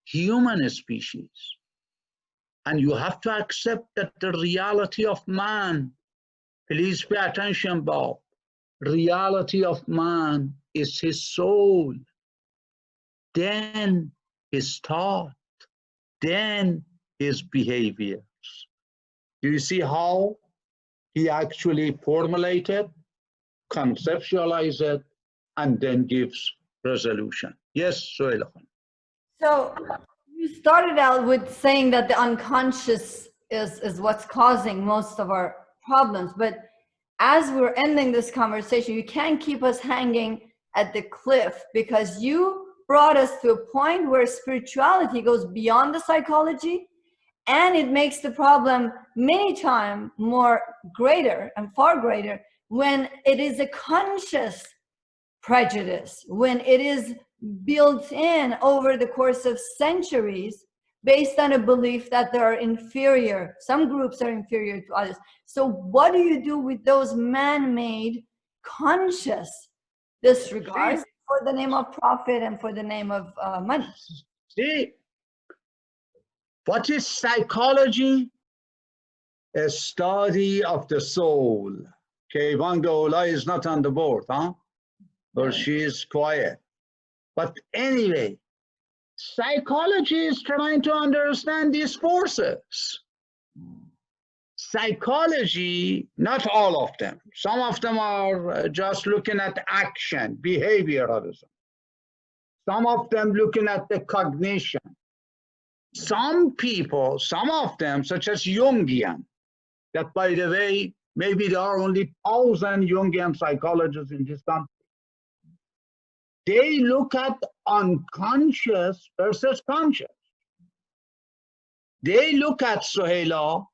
human species. And you have to accept that the reality of man, please pay attention, Bob, reality of man is his soul, then his thought, then his behaviors. Do you see how he actually formulated, conceptualized it, and then gives resolution. Yes, Suhaila. So you started out with saying that the unconscious is what's causing most of our problems. But as we're ending this conversation, you can't keep us hanging at the cliff, because you brought us to a point where spirituality goes beyond the psychology, and it makes the problem many times more greater and far greater when it is a conscious prejudice, when it is built in over the course of centuries based on a belief that they are inferior. Some groups are inferior to others. So what do you do with those man-made conscious disregards for the name of profit and for the name of money? See, what is psychology? A study of the soul. Okay, Vangola is not on the board, huh? Or she is quiet. But anyway, psychology is trying to understand these forces. Psychology, not all of them. Some of them are just looking at action, behavioralism. Some of them looking at the cognition. Some people, some of them, such as Jungian, that by the way, maybe there are only 1,000 Jungian psychologists in this country. They look at unconscious versus conscious. They look at, Suhaila,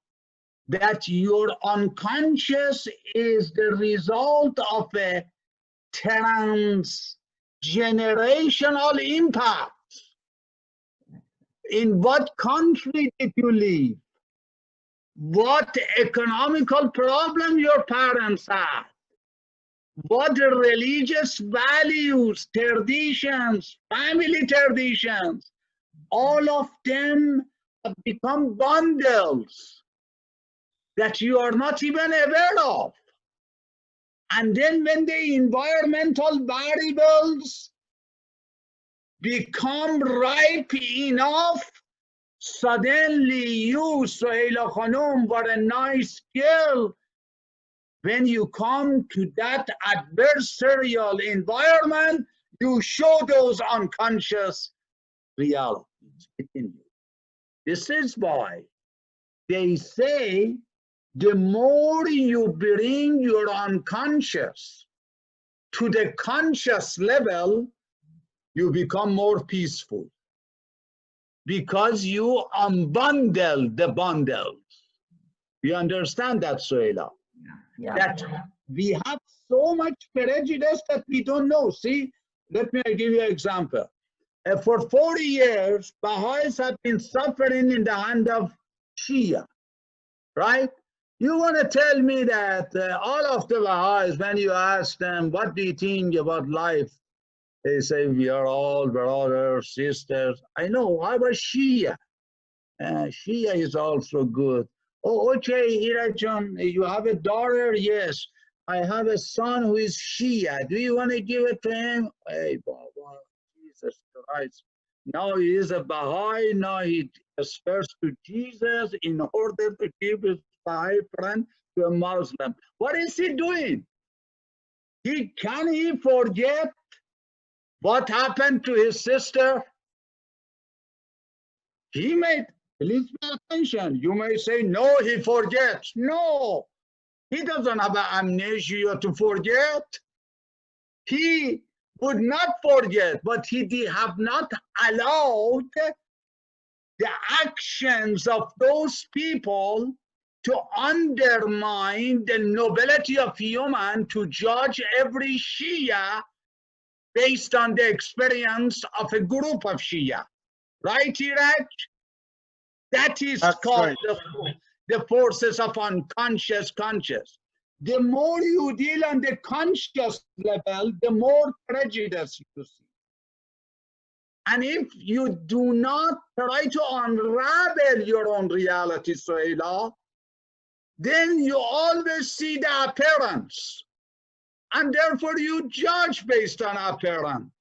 that your unconscious is the result of a transgenerational impact. In what country did you live? What economical problem your parents had? What religious values, traditions, family traditions, all of them have become bundles that you are not even aware of. And then when the environmental variables become ripe enough, suddenly you, Suhaila Khanum, what a nice girl. When you come to that adversarial environment, you show those unconscious realities within you. This is why they say the more you bring your unconscious to the conscious level, you become more peaceful, because you unbundle the bundles. You understand that, Suhaila? Yeah. That we have so much prejudice that we don't know. See, let me give you an example. For 40 years, Baha'is have been suffering in the hand of Shia, right? You want to tell me that all of the Baha'is, when you ask them, what do you think about life? They say, we are all brothers, sisters. I know, I was Shia. Shia is also good. Oh, okay, Irajan, you have a daughter? Yes. I have a son who is Shia. Do you want to give it to him? Hey, Baba, Jesus Christ. Now he is a Baha'i. Now he asperses to Jesus in order to give his Baha'i friend to a Muslim. What is he doing? Can he forget what happened to his sister? He may, please pay attention. You may say, no, he forgets. No, he doesn't have amnesia to forget. He would not forget, but he have not allowed the actions of those people to undermine the nobility of human, to judge every Shia based on the experience of a group of Shia. Right, Iraj? That is called the forces of unconscious conscious. The more you deal on the conscious level, the more prejudice you see. And if you do not try to unravel your own reality, Suhaila, then you always see the appearance. And therefore you judge based on appearance.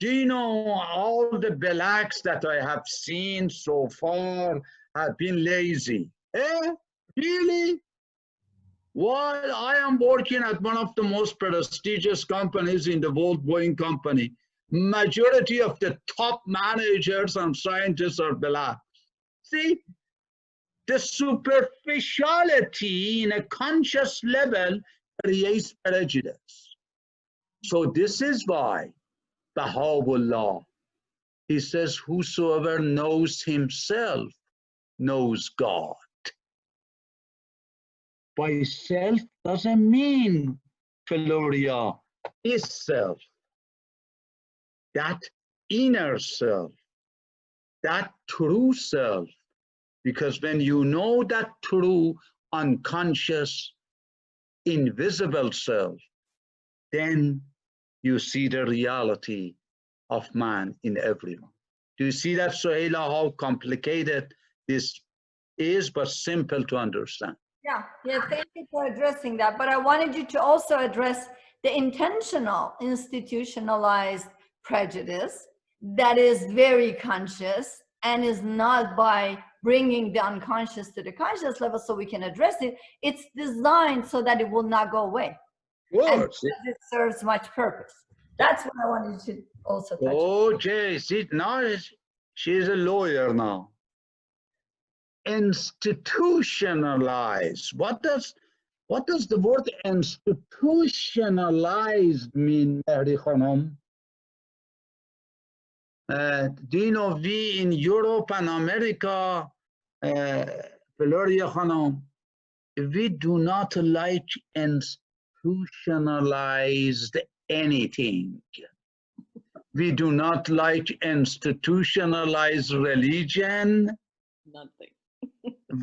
Do you know all the blacks that I have seen so far have been lazy? Eh? Really? While I am working at one of the most prestigious companies in the world, Boeing company, majority of the top managers and scientists are black. See, the superficiality in a conscious level creates prejudice. So this is why Baha'u'llah, he says, whosoever knows himself knows God. By self doesn't mean, Floria, is self. That inner self, that true self. Because when you know that true, unconscious, invisible self, then you see the reality of man in everyone. Do you see that, Suhaila, how complicated this is, but simple to understand? Yeah, thank you for addressing that. But I wanted you to also address the intentional, institutionalized prejudice that is very conscious and is not by bringing the unconscious to the conscious level so we can address it. It's designed so that it will not go away. And it serves much purpose. That's what I wanted to also touch on. Oh, Jay, see, now she's a lawyer now. Institutionalized. What does the word institutionalized mean, Mehdi Khanum? Do you know we in Europe and America, Valeria Khanum, we do not like institutionalized anything. We do not like institutionalized religion. Nothing.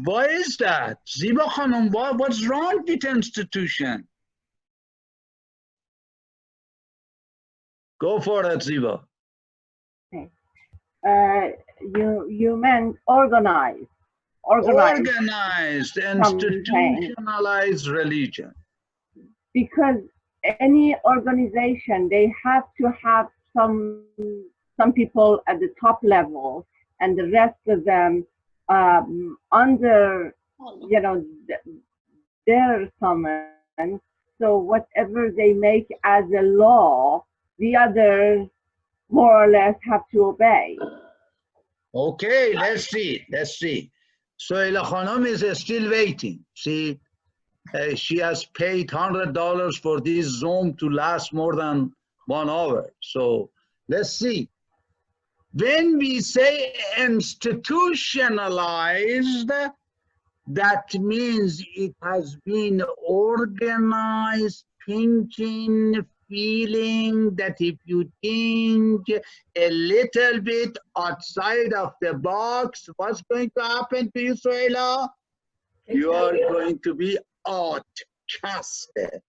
Why is that? Ziba Khanum, what's wrong with institution? Go for it, Ziba. Okay. You meant organized, institutionalized religion. Because any organization, they have to have some people at the top level and the rest of them under, you know, their command. So whatever they make as a law, the others more or less have to obey. Okay, let's see. Suhaila Khanum is still waiting. See, she has paid $100 for this Zoom to last more than 1 hour. So let's see. When we say institutionalized, that means it has been organized, thinking, feeling that if you think a little bit outside of the box, what's going to happen to you, Suhaila? You are going to be outcasted.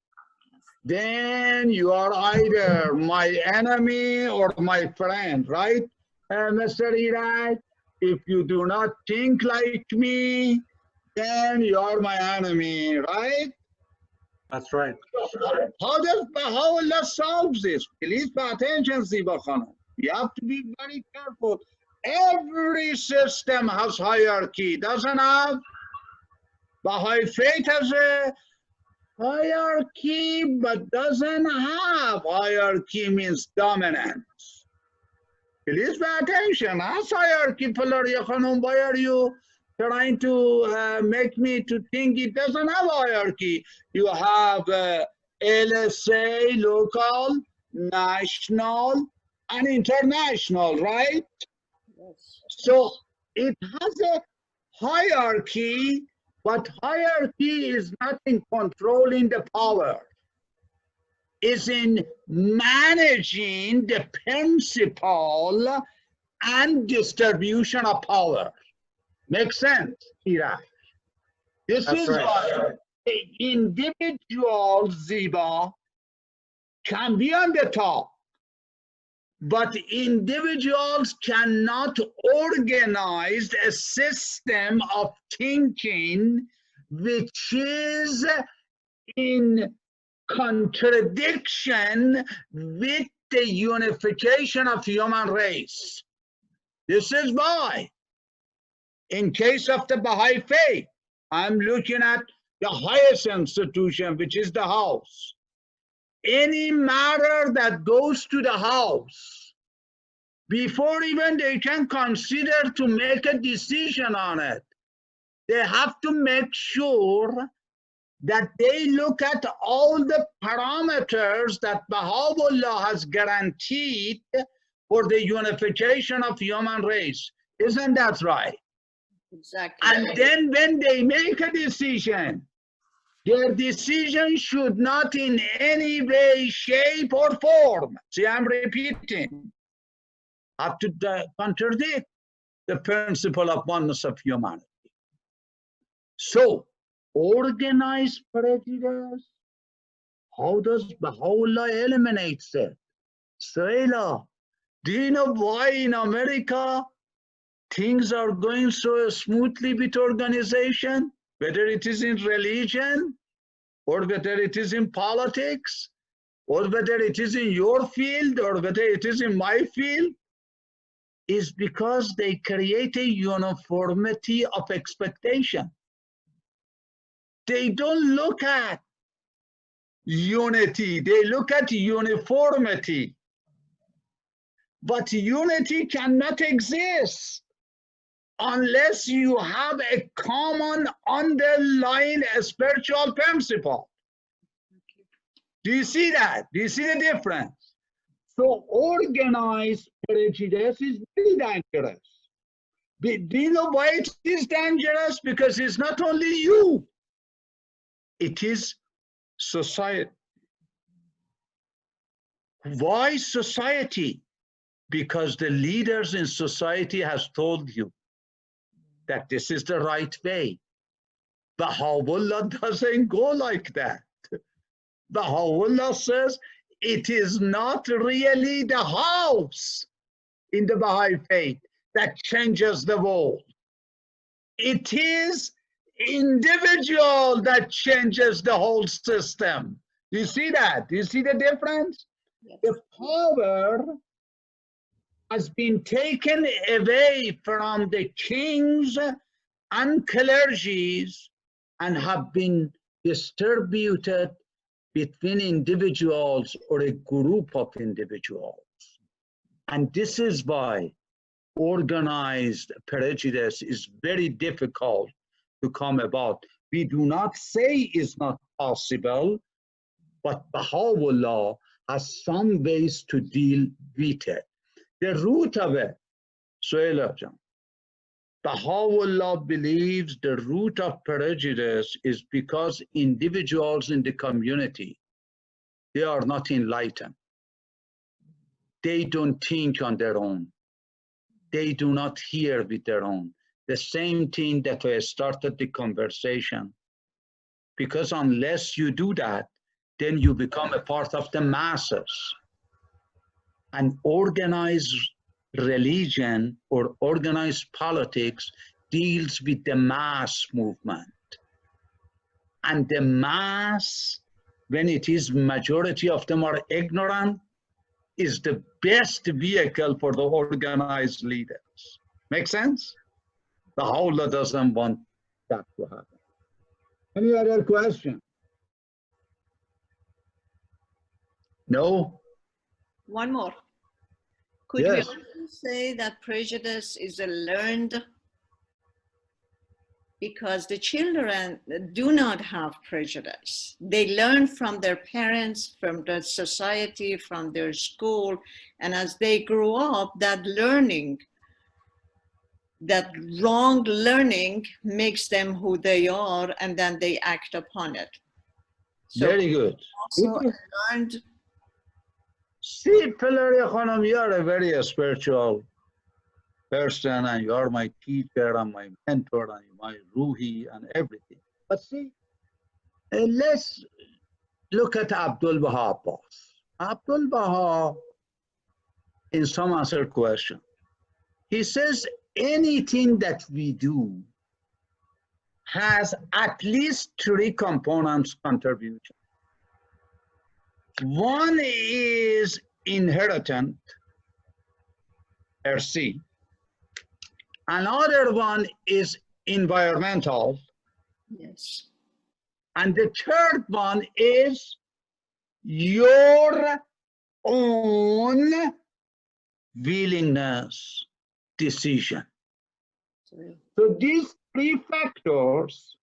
Then you are either my enemy or my friend, right, Mr. Iraj? If you do not think like me, then you are my enemy, right? That's right. How does Baha'u'llah solve this? Please pay attention, Ziba Khanum. You have to be very careful. Every system has hierarchy, doesn't have? Baha'i faith has a hierarchy, but doesn't have hierarchy means dominance. Please pay attention. As hierarchy, Floria Khanum, why are you trying to make me to think it doesn't have hierarchy? You have LSA, local, national, and international, right? Yes. So it has a hierarchy, but hierarchy is not in controlling the power. It's in managing the principle and distribution of power. Makes sense, Ira? This That's is right. why individual Ziba can be on the top, but individuals cannot organize a system of thinking which is in contradiction with the unification of human race. This is why, in case of the Baha'i faith, I'm looking at the highest institution, which is the house. Any matter that goes to the house, before even they can consider to make a decision on it, they have to make sure that they look at all the parameters that Baha'u'llah has guaranteed for the unification of human race. Isn't that right? Exactly. And then when they make a decision, their decision should not in any way, shape, or form, see, I'm repeating, have to contradict the principle of oneness of humanity. So, organized prejudice, how does Baha'u'llah eliminate it? Sayla, do you know why in America things are going so smoothly with organization? Whether it is in religion, or whether it is in politics, or whether it is in your field, or whether it is in my field, is because they create a uniformity of expectation. They don't look at unity, they look at uniformity. But unity cannot exist unless you have a common underlying spiritual principle. Do you see that? Do you see the difference? So organized prejudice is very dangerous. Do you know why it is dangerous? Because it's not only you, it is society. Why society? Because the leaders in society has told you that this is the right way. Baha'u'llah doesn't go like that. Baha'u'llah says it is not really the house in the Baha'i faith that changes the world. It is individual that changes the whole system. Do you see that? Do you see the difference? Yes. The power has been taken away from the kings and clergies and have been distributed between individuals or a group of individuals. And this is why organized prejudice is very difficult to come about. We do not say it's not possible, but Baha'u'llah has some ways to deal with it. The root of it, Baha'u'llah believes the root of prejudice is because individuals in the community, they are not enlightened. They don't think on their own. They do not hear with their own. The same thing that I started the conversation. Because unless you do that, then you become a part of the masses. And organized religion or organized politics deals with the mass movement. And the mass, when it is majority of them are ignorant, is the best vehicle for the organized leaders. Make sense? The Baha'u'llah doesn't want that to happen. Any other question? No? One more. Could Yes. we also say that prejudice is a learned, because the children do not have prejudice. They learn from their parents, from the society, from their school, and as they grow up, that learning, that wrong learning makes them who they are, and then they act upon it. So very good. also learned. See, Pilari Khanam, you are a very spiritual person, and you are my teacher and my mentor and my Ruhi and everything. But see, let's look at Abdul Baha Abbas. Abdul Baha, in some answer question, he says anything that we do has at least three components contribution. One is inheritant, RC. Another one is environmental. Yes. And the third one is your own willingness, decision. So these three factors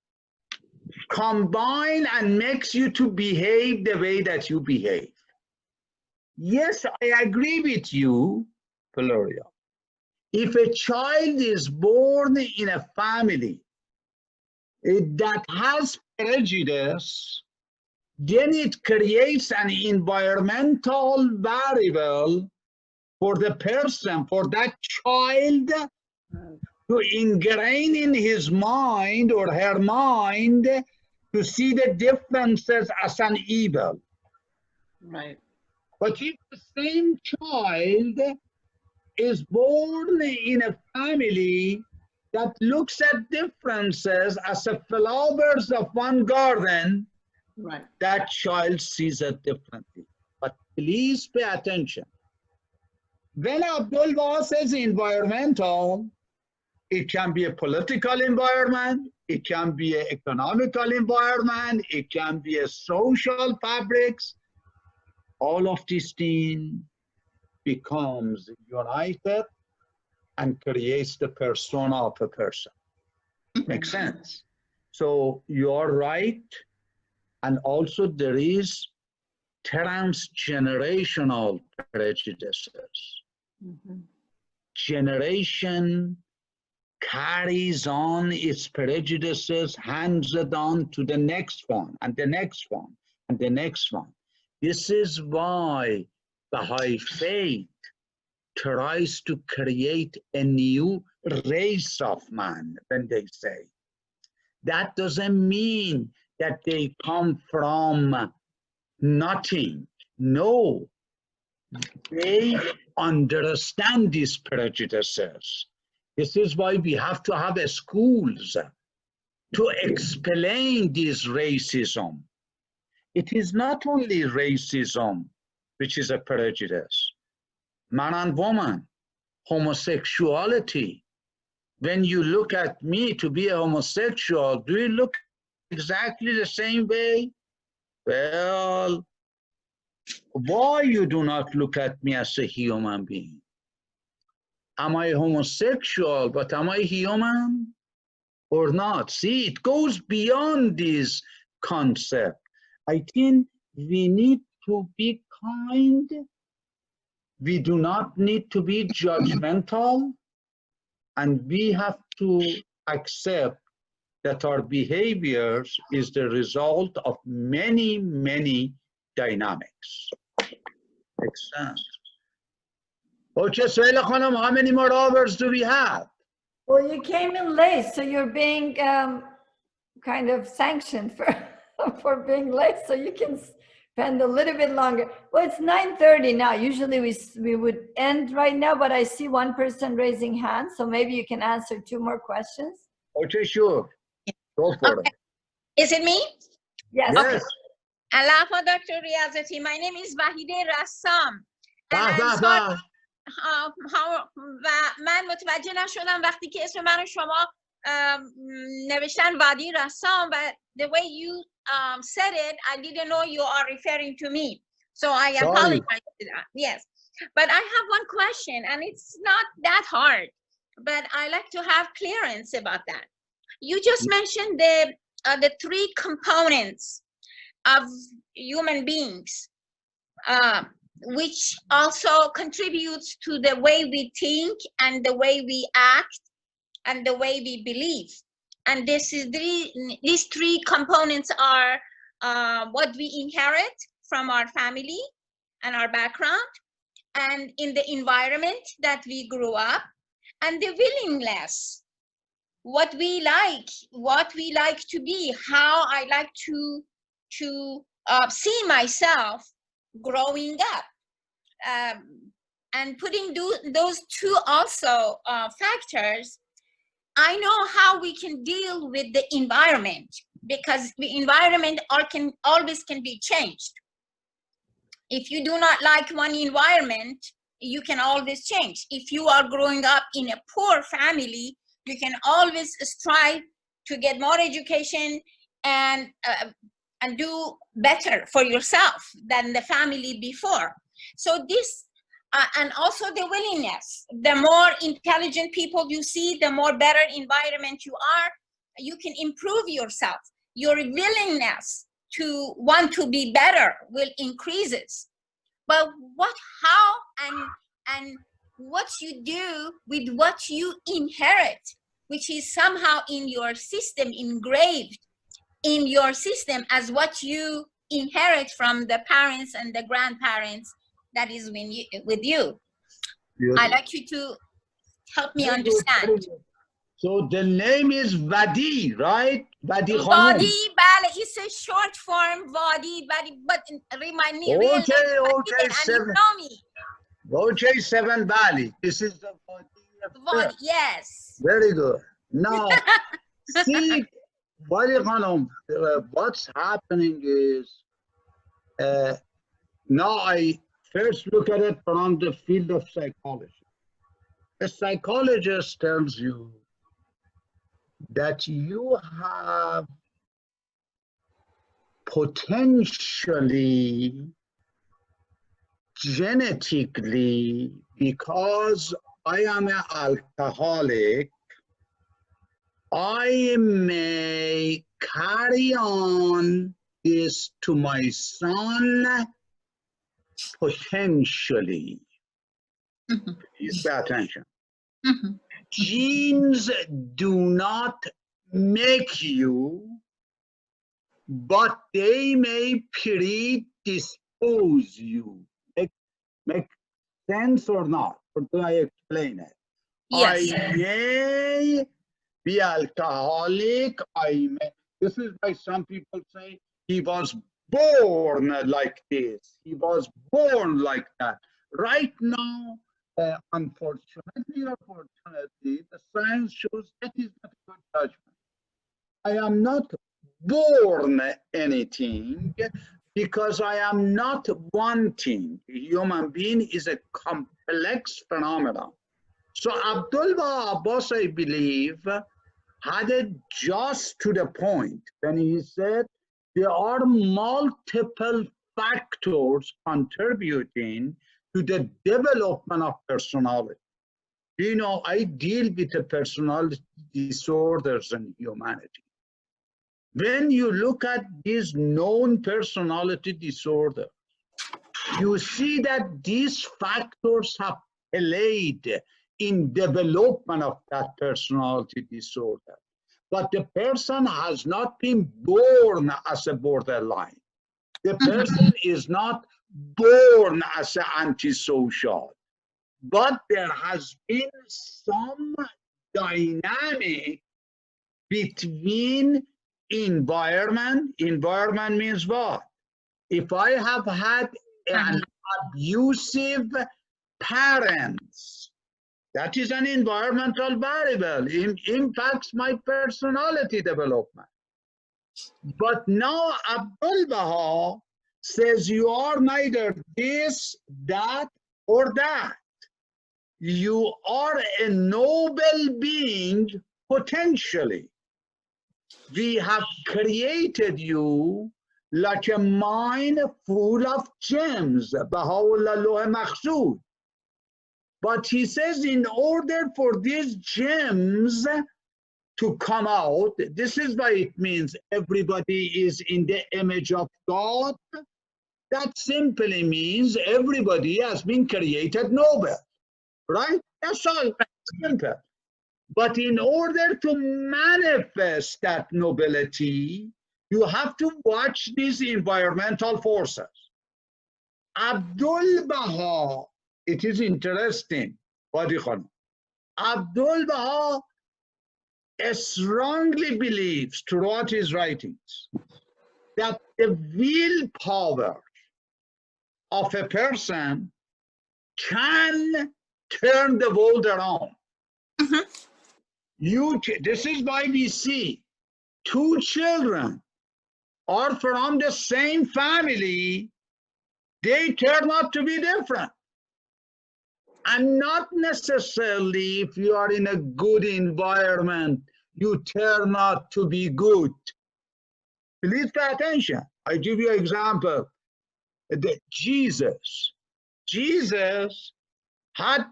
combine and makes you to behave the way that you behave. Yes, I agree with you, Valeria. If a child is born in a family that has prejudice, then it creates an environmental variable for the person, for that child, to ingrain in his mind or her mind to see the differences as an evil. Right. But if the same child is born in a family that looks at differences as the flowers of one garden, Right. that child sees it differently. But please pay attention. When Abdul Baha says environmental, it can be a political environment, it can be an economical environment, it can be a social fabrics. All of these things becomes united and creates the persona of a person. Makes sense? So you're right. And also there is transgenerational prejudices. Generation carries on its prejudices, hands it on to the next one, and the next one, and the next one. This is why Baha'i faith tries to create a new race of man, when they say. That doesn't mean that they come from nothing. No, they understand these prejudices. This is why we have to have schools to explain this racism. It is not only racism, which is a prejudice. Man and woman, homosexuality. When you look at me to be a homosexual, do you look exactly the same way? Well, why you do not look at me as a human being? Am I homosexual, but am I human or not? See, it goes beyond this concept. I think we need to be kind. We do not need to be judgmental, and we have to accept that our behaviors is the result of many, many dynamics. Makes sense. Okay, Suhaila Khanam, how many more hours do we have? Well, you came in late, so you're being kind of sanctioned for being late, so you can spend a little bit longer. Well, it's 9:30 now. Usually we would end right now, but I see one person raising hand, so maybe you can answer 2 more questions. Okay, sure. Go for it. Is it me? Yes. Yes. Allah for Dr. Riazati. My name is Vahide Rassam. من متوجه نشدم وقتی که اسم من شما نوشتن وادی رسام و the way you said it, I didn't know you are referring to me. So I apologize for that. Yes. But I have one question, and it's not that hard, but I like to have clearance about that. You just mentioned the 3 components of human beings, which also contributes to the way we think and the way we act and the way we believe. And these 3 components are what we inherit from our family and our background, and in the environment that we grew up, and the willingness, what we like to be, how I like to see myself growing up, and putting those 2 also factors, I know how we can deal with the environment, because the environment always can be changed. If you do not like one environment, you can always change. If you are growing up in a poor family, you can always strive to get more education and do better for yourself than the family before. So this, and also the willingness. The more intelligent people you see, the more better environment you are, you can improve yourself. Your willingness to want to be better will increases. But how and what you do with what you inherit, which is somehow in your system, engraved in your system as what you inherit from the parents and the grandparents that is with you. Beautiful. I'd like you to help me understand. So the name is Vadi, right? Vadi Khanum. Vadi, bale, it's a short form, Vadi, but remind me, real Okay, seven. Okay, 7 Bali. This is the Vadi, yes. Very good. Now, see, Vadi Khanum, what's happening is, now I first look at it from the field of psychology. A psychologist tells you that you have potentially, genetically, because I am an alcoholic, I may carry on this to my son potentially. Please pay attention. Genes do not make you, but they may predispose you. Make sense or not? Or do I explain it? Yes. I may be alcoholic. This is why some people say he was born like this. He was born like that. Right now, unfortunately or fortunately, the science shows that is not a good judgment. I am not born anything because I am not wanting. A human being is a complex phenomenon. So Abdul Abbas, I believe, had it just to the point when he said there are multiple factors contributing to the development of personality. You know, I deal with the personality disorders in humanity. When you look at these known personality disorders, you see that these factors have played in development of that personality disorder. But the person has not been born as a borderline. The person is not born as an antisocial. But there has been some dynamic between environment. Environment means what? If I have had an abusive parents, that is an environmental variable. It impacts my personality development. But now Abdul Baha says you are neither this, that, or that. You are a noble being potentially. We have created you like a mine full of gems. Baha'u'llah Maqsood. But he says in order for these gems to come out, this is why it means everybody is in the image of God. That simply means everybody has been created noble, right? That's all simple. But in order to manifest that nobility, you have to watch these environmental forces. Abdul Baha, it is interesting, Abdul Baha strongly believes throughout his writings that the willpower of a person can turn the world around. This is why we see two children are from the same family, they turn out to be different. And not necessarily if you are in a good environment, you turn out to be good. Please pay attention. I give you an example. Jesus had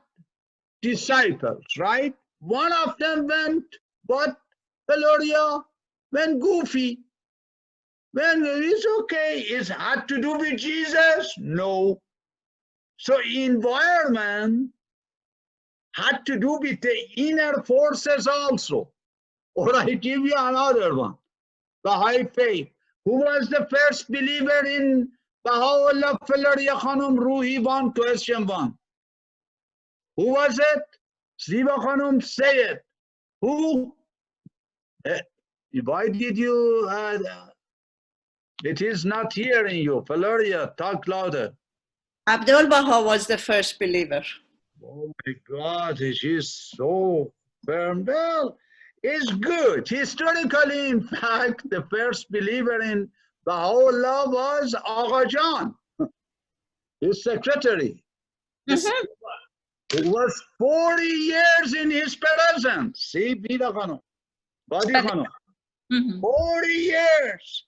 disciples, right? One of them went, what, Valoria? Went goofy. When it's okay, it had to do with Jesus? No. So environment had to do with the inner forces also. Or I give you another one. Baha'i faith. Who was the first believer in Baha'u'llah Falaria Khanum Ruhi 1, question 1? Who was it? Ziva Khanum, say it. Who? Why did you, it is not hearing you. Falaria, talk louder. Abdul Baha was the first believer. Oh my God, it is so firm. Well, it's good. Historically, in fact, the first believer in Baha'u'llah was Agha Jan, his secretary. It was 40 years in his presence. See, Bida Khanum, Badi Khanum. 40 years.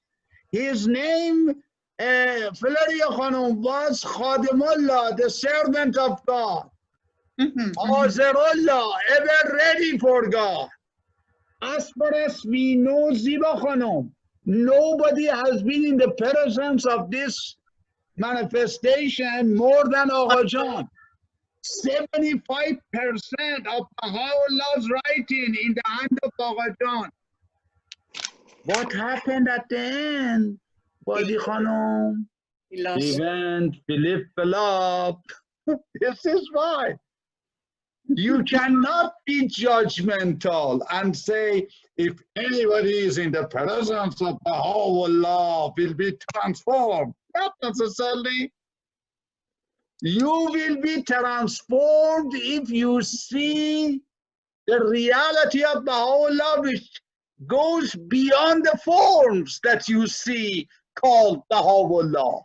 His name, Falaria Khanum, was Khadimullah, the servant of God. Azarullah, ever ready for God. As far as we know, Ziba Khanum, nobody has been in the presence of this manifestation more than Agha Jan. 75% of Baha'u'llah's writing in the hand of Agha Jan. What happened at the end? Wadi Khanum, he went, Philip Philip. This is why. You cannot be judgmental and say, if anybody is in the presence of Baha'u'llah, will be transformed. Not necessarily. You will be transformed if you see the reality of Baha'u'llah, which goes beyond the forms that you see called Baha'u'llah.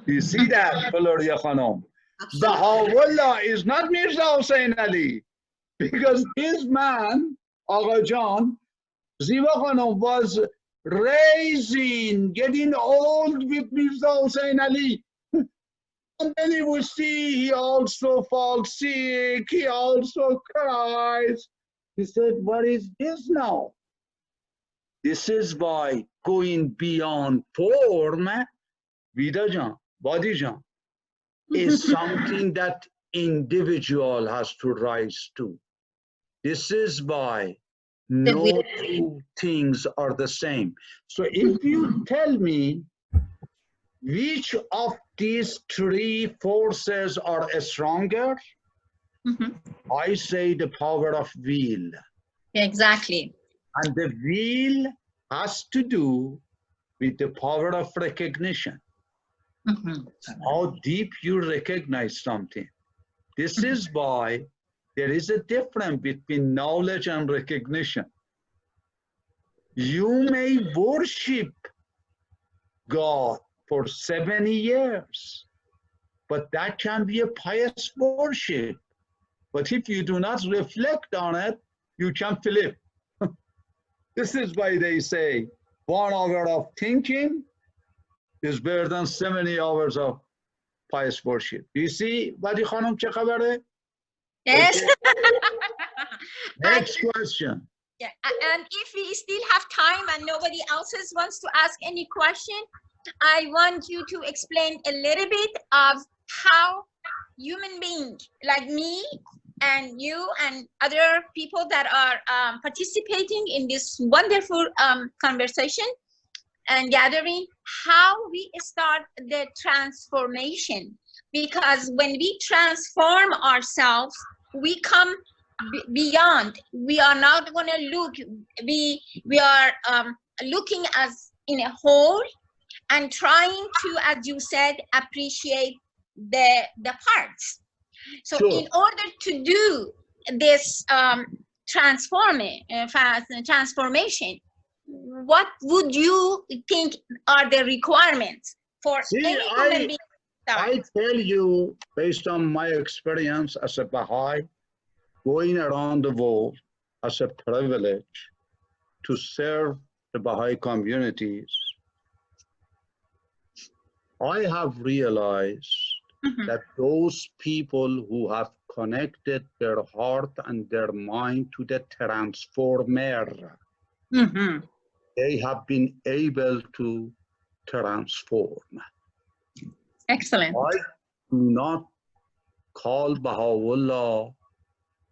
You see that, Valoria Khanum? Baha'u'llah is not Mirza Hussain Ali, because this man, Agha Jan, Ziva Khanum, was raising, getting old with Mirza Hussain Ali. And then he would see he also falls sick, he also cries. He said, what is this now? This is by going beyond form, Vidajan, Badijan, is something that individual has to rise to. This is by no two things are the same. So if you tell me which of these three forces are stronger, I say the power of will. Exactly. And the will has to do with the power of recognition. How deep you recognize something. This is why there is a difference between knowledge and recognition. You may worship God for 70 years, but that can be a pious worship. But if you do not reflect on it, you can flip. This is why they say 1 hour of thinking is better than 70 hours of pious worship. You see, Badi Khanum, che khabare? Yes. Next question. Yeah, and if we still have time and nobody else wants to ask any question, I want you to explain a little bit of how human beings like me and you and other people that are participating in this wonderful conversation and gathering, how we start the transformation. Because when we transform ourselves, we come beyond. We are not going to look, we are looking as in a whole and trying to, as you said, appreciate the parts. So Sure. in order to do this transformation, what would you think are the requirements for any human being? I tell you, based on my experience as a Baha'i, going around the world as a privilege to serve the Baha'i communities, I have realized that those people who have connected their heart and their mind to the transformer, they have been able to transform. Excellent. I do not call Baha'u'llah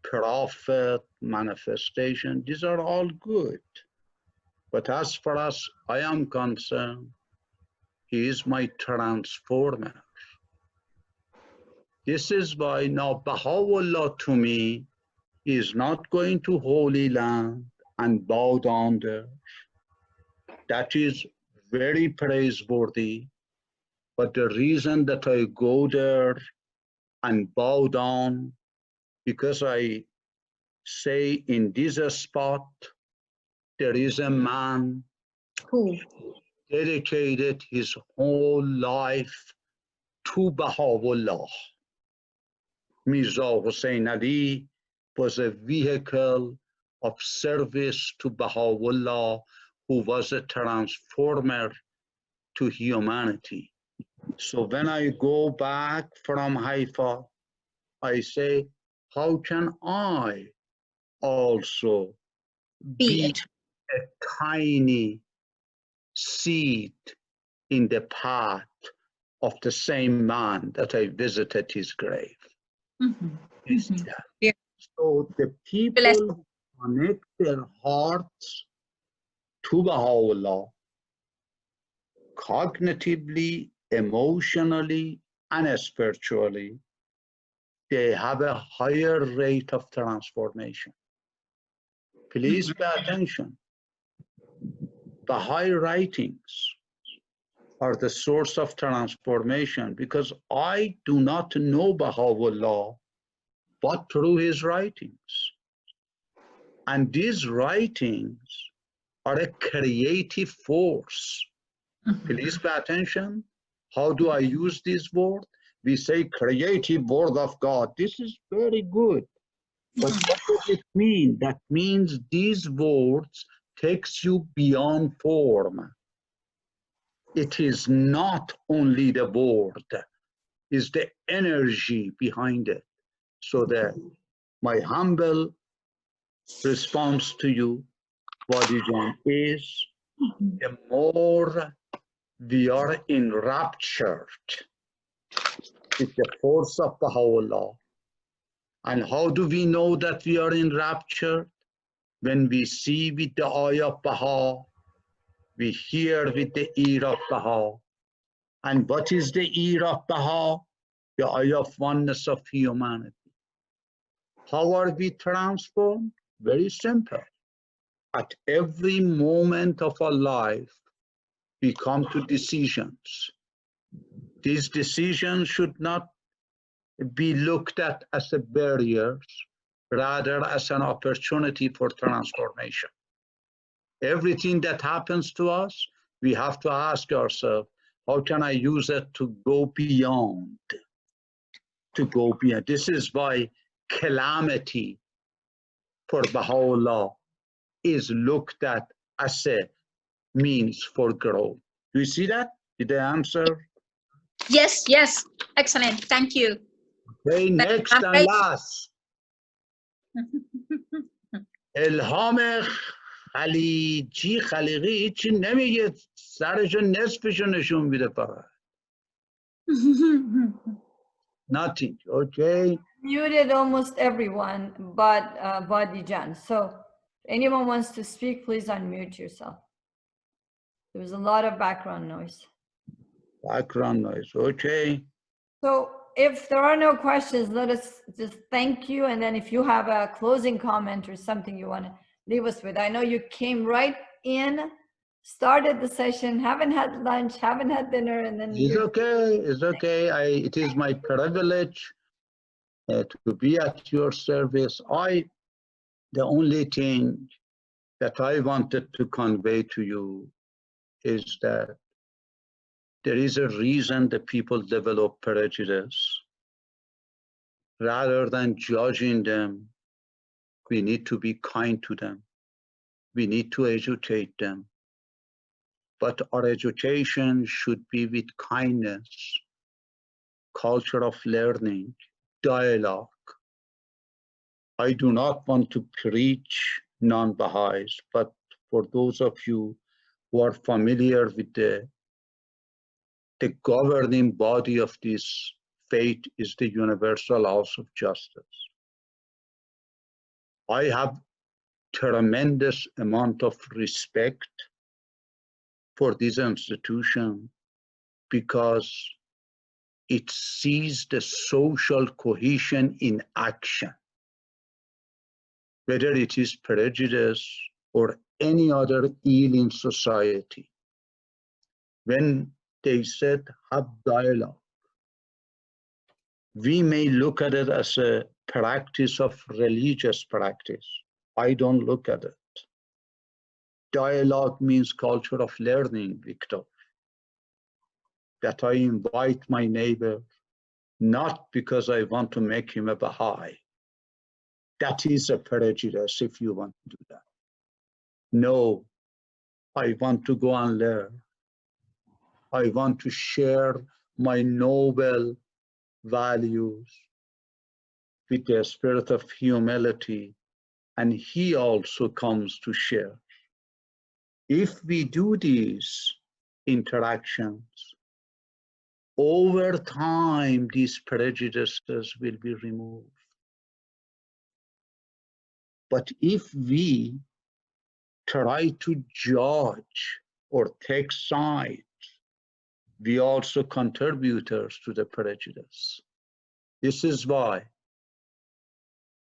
prophet, manifestation. These are all good. But as far as I am concerned, he is my transformer. This is why now Baha'u'llah to me is not going to Holy Land and bow down there. That is very praiseworthy. But the reason that I go there and bow down, because I say in this spot, there is a man Who? dedicated his whole life to Baha'u'llah. Mirza Hussain Ali was a vehicle of service to Baha'u'llah, who was a transformer to humanity. So when I go back from Haifa, I say, how can I also be a tiny seed in the path of the same man that I visited his grave? Yeah. So the people who connect their hearts to Baha'u'llah, cognitively, emotionally, and spiritually, they have a higher rate of transformation. Please pay attention. Baha'i writings are the source of transformation, because I do not know Baha'u'llah but through his writings. And these writings are a creative force. Please pay attention. How do I use this word? We say creative word of God. This is very good. But what does it mean? That means these words takes you beyond form. It is not only the word, it's the energy behind it. So that my humble response to you, Wadijan, is the more we are enraptured with the force of Baha'u'llah. And how do we know that we are enraptured? When we see with the eye of Baha, we hear with the ear of Baha. And what is the ear of Baha? The eye of oneness of humanity. How are we transformed? Very simple. At every moment of our life, we come to decisions. These decisions should not be looked at as a barrier, rather as an opportunity for transformation. Everything that happens to us, we have to ask ourselves, how can I use it to go beyond? To go beyond. This is why calamity for Baha'u'llah is looked at as a means for growth. Do you see that? Did I answer? Yes, yes. Excellent. Thank you. Okay, next and last. الهام خلیجی خلیقی هیچی نمیگه، سرشو نصفشو نشون میده فقط. Nothing, okay? Muted almost everyone but Vadijan. So anyone wants to speak, please unmute yourself. There was a lot of background noise. Background noise, okay. So if there are no questions, let us just thank you. And then if you have a closing comment or something you want to leave us with. I know you came right in, started the session, haven't had lunch, haven't had dinner, and then It's okay, it's okay. It is my privilege to be at your service. The only thing that I wanted to convey to you is that there is a reason that people develop prejudice. Rather than judging them, we need to be kind to them. We need to educate them. but our education should be with kindness, culture of learning, dialogue. I do not want to preach non-Baha'is, but for those of you who are familiar with the governing body of this faith is the Universal House of Justice. I have tremendous amount of respect for this institution because it sees the social cohesion in action, whether it is prejudice or any other ill in society. When they said have dialogue, we may look at it as a practice of religious practice. I don't look at it. Dialogue means culture of learning, Victor. That I invite my neighbor, not because I want to make him a Baha'i. That is a prejudice if you want to do that. No, I want to go and learn. I want to share my noble values with the spirit of humility, and he also comes to share. If we do these interactions, over time, these prejudices will be removed. But if we try to judge or take sides, we also contributors to the prejudice. This is why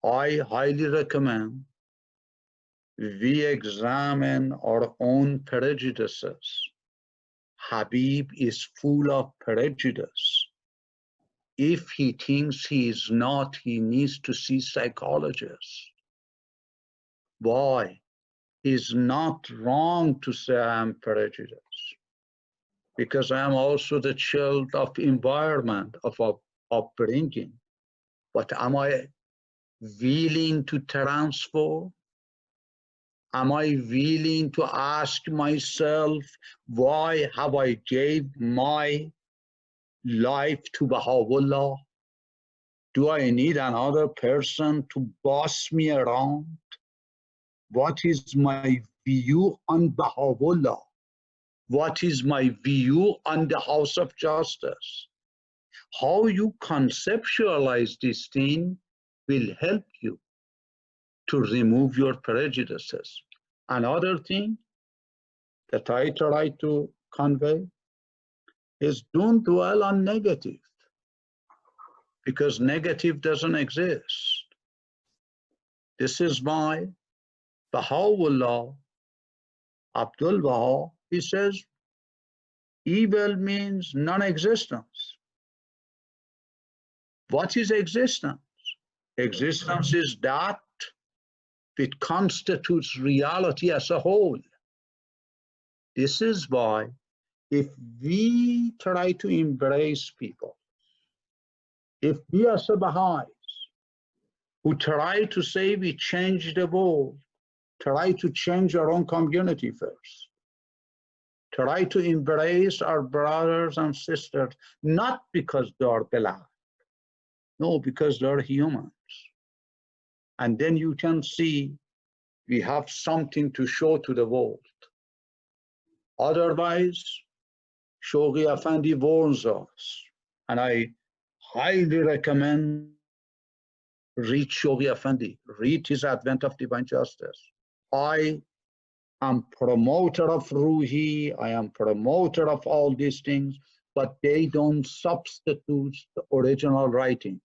I highly recommend we examine our own prejudices. Habib is full of prejudice. If he thinks he is not, he needs to see psychologists. Why? It's not wrong to say I'm prejudiced, because I am also the child of environment, of upbringing. But am I willing to transform? Am I willing to ask myself, why have I gave my life to Baha'u'llah? Do I need another person to boss me around? What is my view on Baha'u'llah? What is my view on the House of Justice? How you conceptualize this thing will help you to remove your prejudices. Another thing that I try to convey is don't dwell on negative, because negative doesn't exist. This is why Baha'u'llah, Abdul Baha, he says, evil means non-existence. What is existence? Existence is that which constitutes reality as a whole. This is why if we try to embrace people, if we as Baha'is who try to say we change the world, try to change our own community first, try to embrace our brothers and sisters, not because they are black, no, because they are humans. And then you can see we have something to show to the world. Otherwise, Shoghi Effendi warns us, and I highly recommend read Shoghi Effendi, read his Advent of Divine Justice. I am promoter of Ruhi, I am promoter of all these things, but they don't substitute the original writings.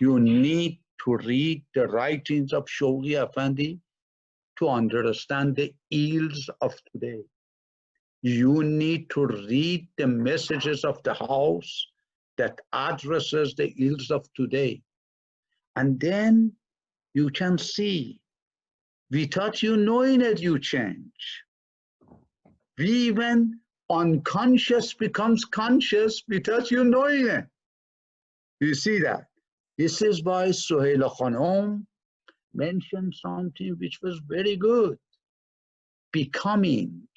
You need to read the writings of Shoghi Effendi to understand the ills of today. You need to read the messages of the house that addresses the ills of today. And then you can see, without you knowing it, you change. We even unconscious becomes conscious without you knowing it. You see that? This is why Suhaila Khanum mentioned something which was very good. Becoming.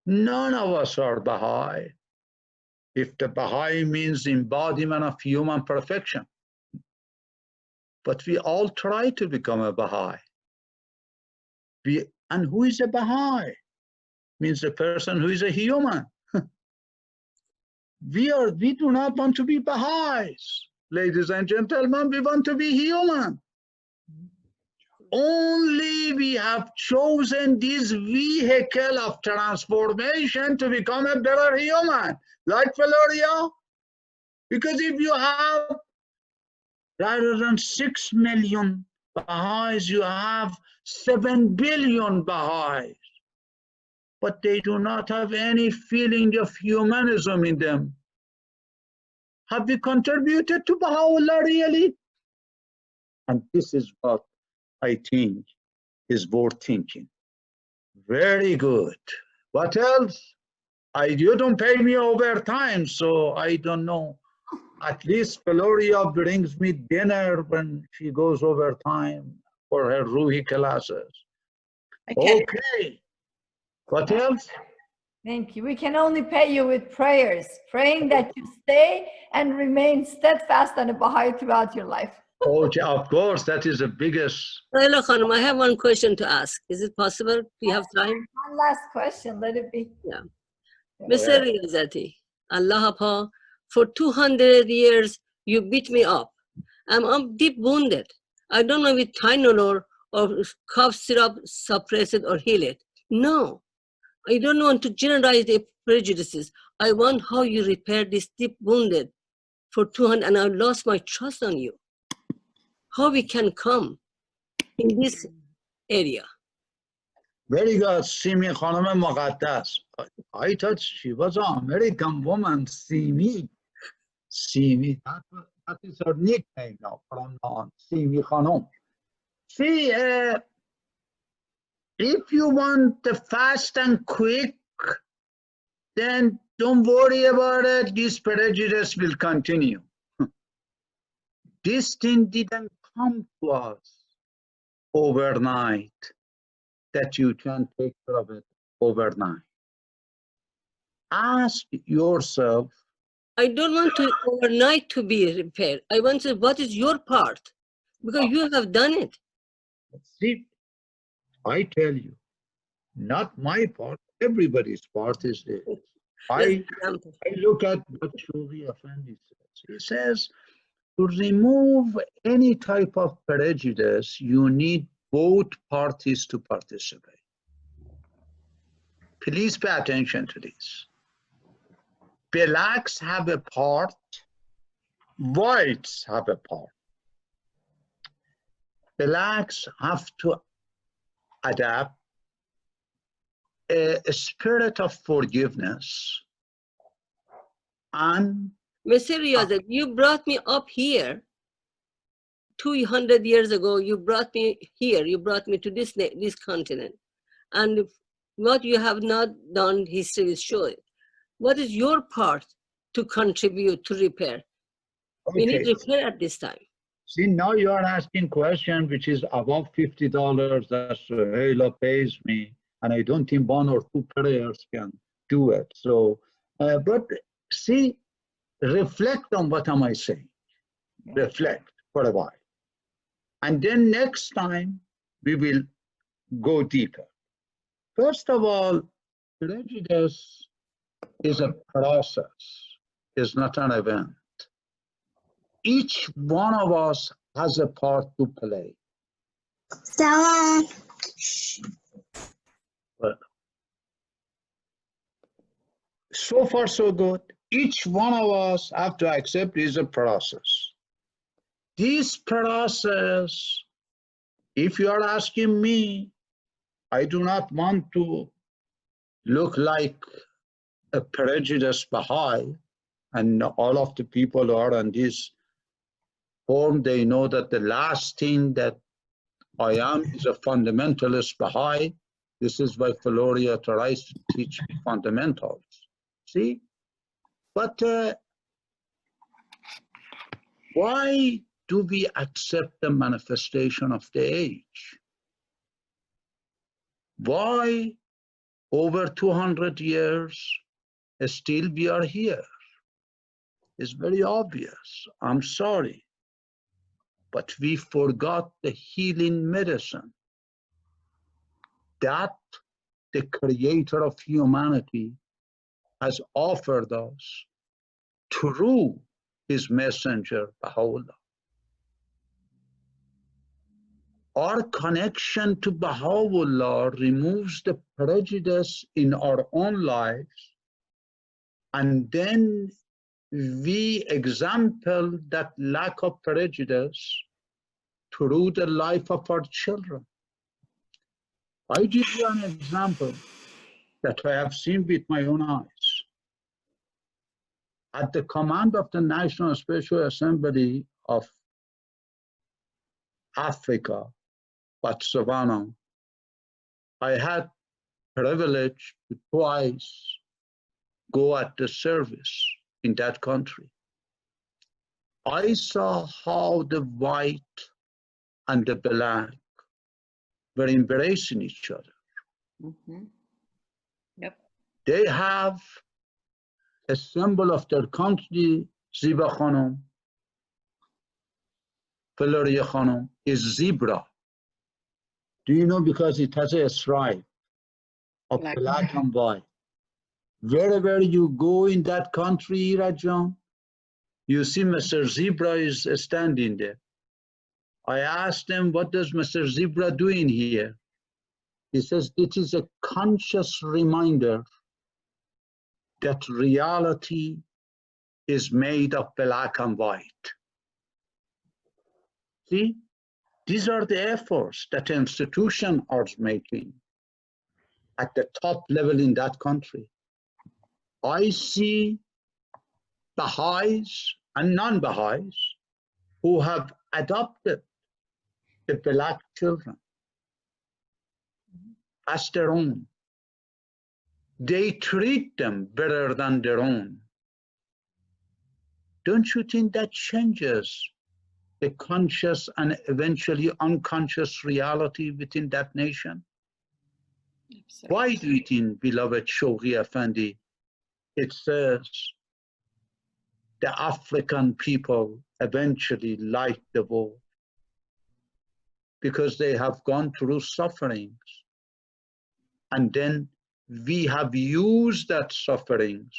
None of us are Baha'i. If the Baha'i means embodiment of human perfection, but we all try to become a Baha'i. And who is a Baha'i? Means a person who is a human. We do not want to be Baha'is. Ladies and gentlemen, we want to be human. Only we have chosen this vehicle of transformation to become a better human, like Valeria. Because if you have, rather than 6 million Baha'is, you have 7 billion Baha'is. But they do not have any feeling of humanism in them. Have we contributed to Baha'u'llah really? And this is what I think is worth thinking. Very good. What else? You don't pay me overtime, so I don't know. At least Gloria brings me dinner when she goes overtime for her Ruhi classes. Okay. What else? Thank you. We can only pay you with prayers, praying that you stay and remain steadfast and a Baha'i throughout your life. Okay, of course, that is the biggest. Hello, Khanum, I have one question to ask. Is it possible? Do you have time? One last question, let it be. Yeah. Mr. Riazati, Allah Pa, for 200 years, you beat me up. I'm deep wounded. I don't know if Tylenol or cough syrup suppress it or heal it. No, I don't want to generalize the prejudices. I want how you repair this deep wounded for 200, and I lost my trust on you. How we can come in this area. Very good. Simi Khanum Muqaddas. I thought she was an American woman, Simi. Simi, that is her nickname now from now on, Simi Khanum. See, if you want the fast and quick, then don't worry about it. This prejudice will continue. This thing didn't come to us overnight, that you can take care of it overnight. Ask yourself. I don't want to overnight to be repaired. I want to, what is your part? Because you have done it. See, I tell you, not my part, everybody's part is there. I look at what Shuri Effendi says. He says, to remove any type of prejudice, you need both parties to participate. Please pay attention to this. Blacks have a part, whites have a part. Blacks have to adapt a spirit of forgiveness. And Mr. Riazat, you brought me up here 200 years ago. You brought me here. You brought me to this continent. And what you have not done, history will show it. What is your part to contribute to repair? We need repair at this time. See, now you are asking question which is above $50 that Suhaila pays me, and I don't think one or two prayers can do it. So, but see, reflect on what am I saying. Reflect for a while. And then next time, we will go deeper. First of all, prejudice is a process, is not an event. Each one of us has a part to play. Well, so far so good. Each one of us have to accept is a process. This process, if you are asking me, I do not want to look like a prejudiced Baha'i, and all of the people who are on this forum, they know that the last thing that I am is a fundamentalist Baha'i. This is why Floria tries to teach me fundamentals. See? But why do we accept the manifestation of the age? Why Over 200 years, still we are here. It's very obvious. I'm sorry. But we forgot the healing medicine that the creator of humanity has offered us through his messenger, Baha'u'llah. Our connection to Baha'u'llah removes the prejudice in our own lives, and then we example that lack of prejudice through the life of our children. I give you an example that I have seen with my own eyes. At the command of the National Special Assembly of Africa, Botswana, I had privilege to twice go at the service in that country. I saw how the white and the black were embracing each other. Mm-hmm. Yep. They have a symbol of their country, Ziba Khanum, Valeria Khanum, is zebra. Do you know? Because it has a stripe of black and white. Wherever you go in that country, Rajan, you see Mr. Zebra is standing there. I asked him, what does Mr. Zebra doing here? He says, it is a conscious reminder that reality is made of black and white. See, these are the efforts that the institution are making at the top level in that country. I see Baha'is and non-Baha'is who have adopted the black children as their own. They treat them better than their own. Don't you think that changes the conscious and eventually unconscious reality within that nation? Absolutely. Why do you think, beloved Shoghi Effendi, it says the African people eventually like the world? Because they have gone through sufferings. And then we have used that sufferings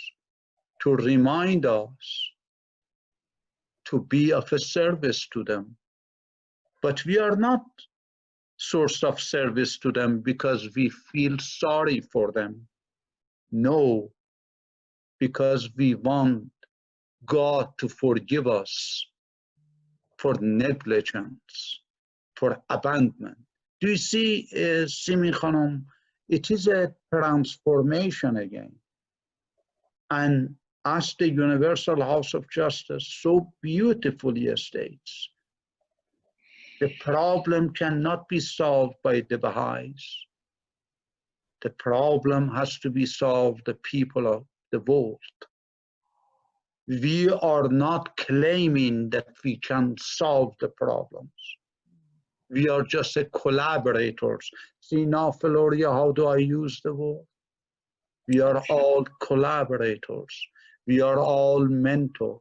to remind us to be of a service to them. But we are not source of service to them because we feel sorry for them. No, because we want God to forgive us for negligence, for abandonment. Do you see, Simi Khanum, it is a transformation again. And as the Universal House of Justice so beautifully states, the problem cannot be solved by the Baha'is. The problem has to be solved by the people of the world. We are not claiming that we can solve the problems. We are just a collaborators. See now, Floria, how do I use the word? We are all collaborators. We are all mentors.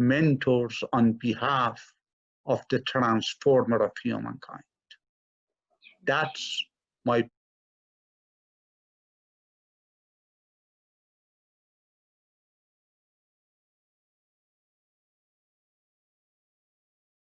Mentors on behalf of the transformer of humankind. That's my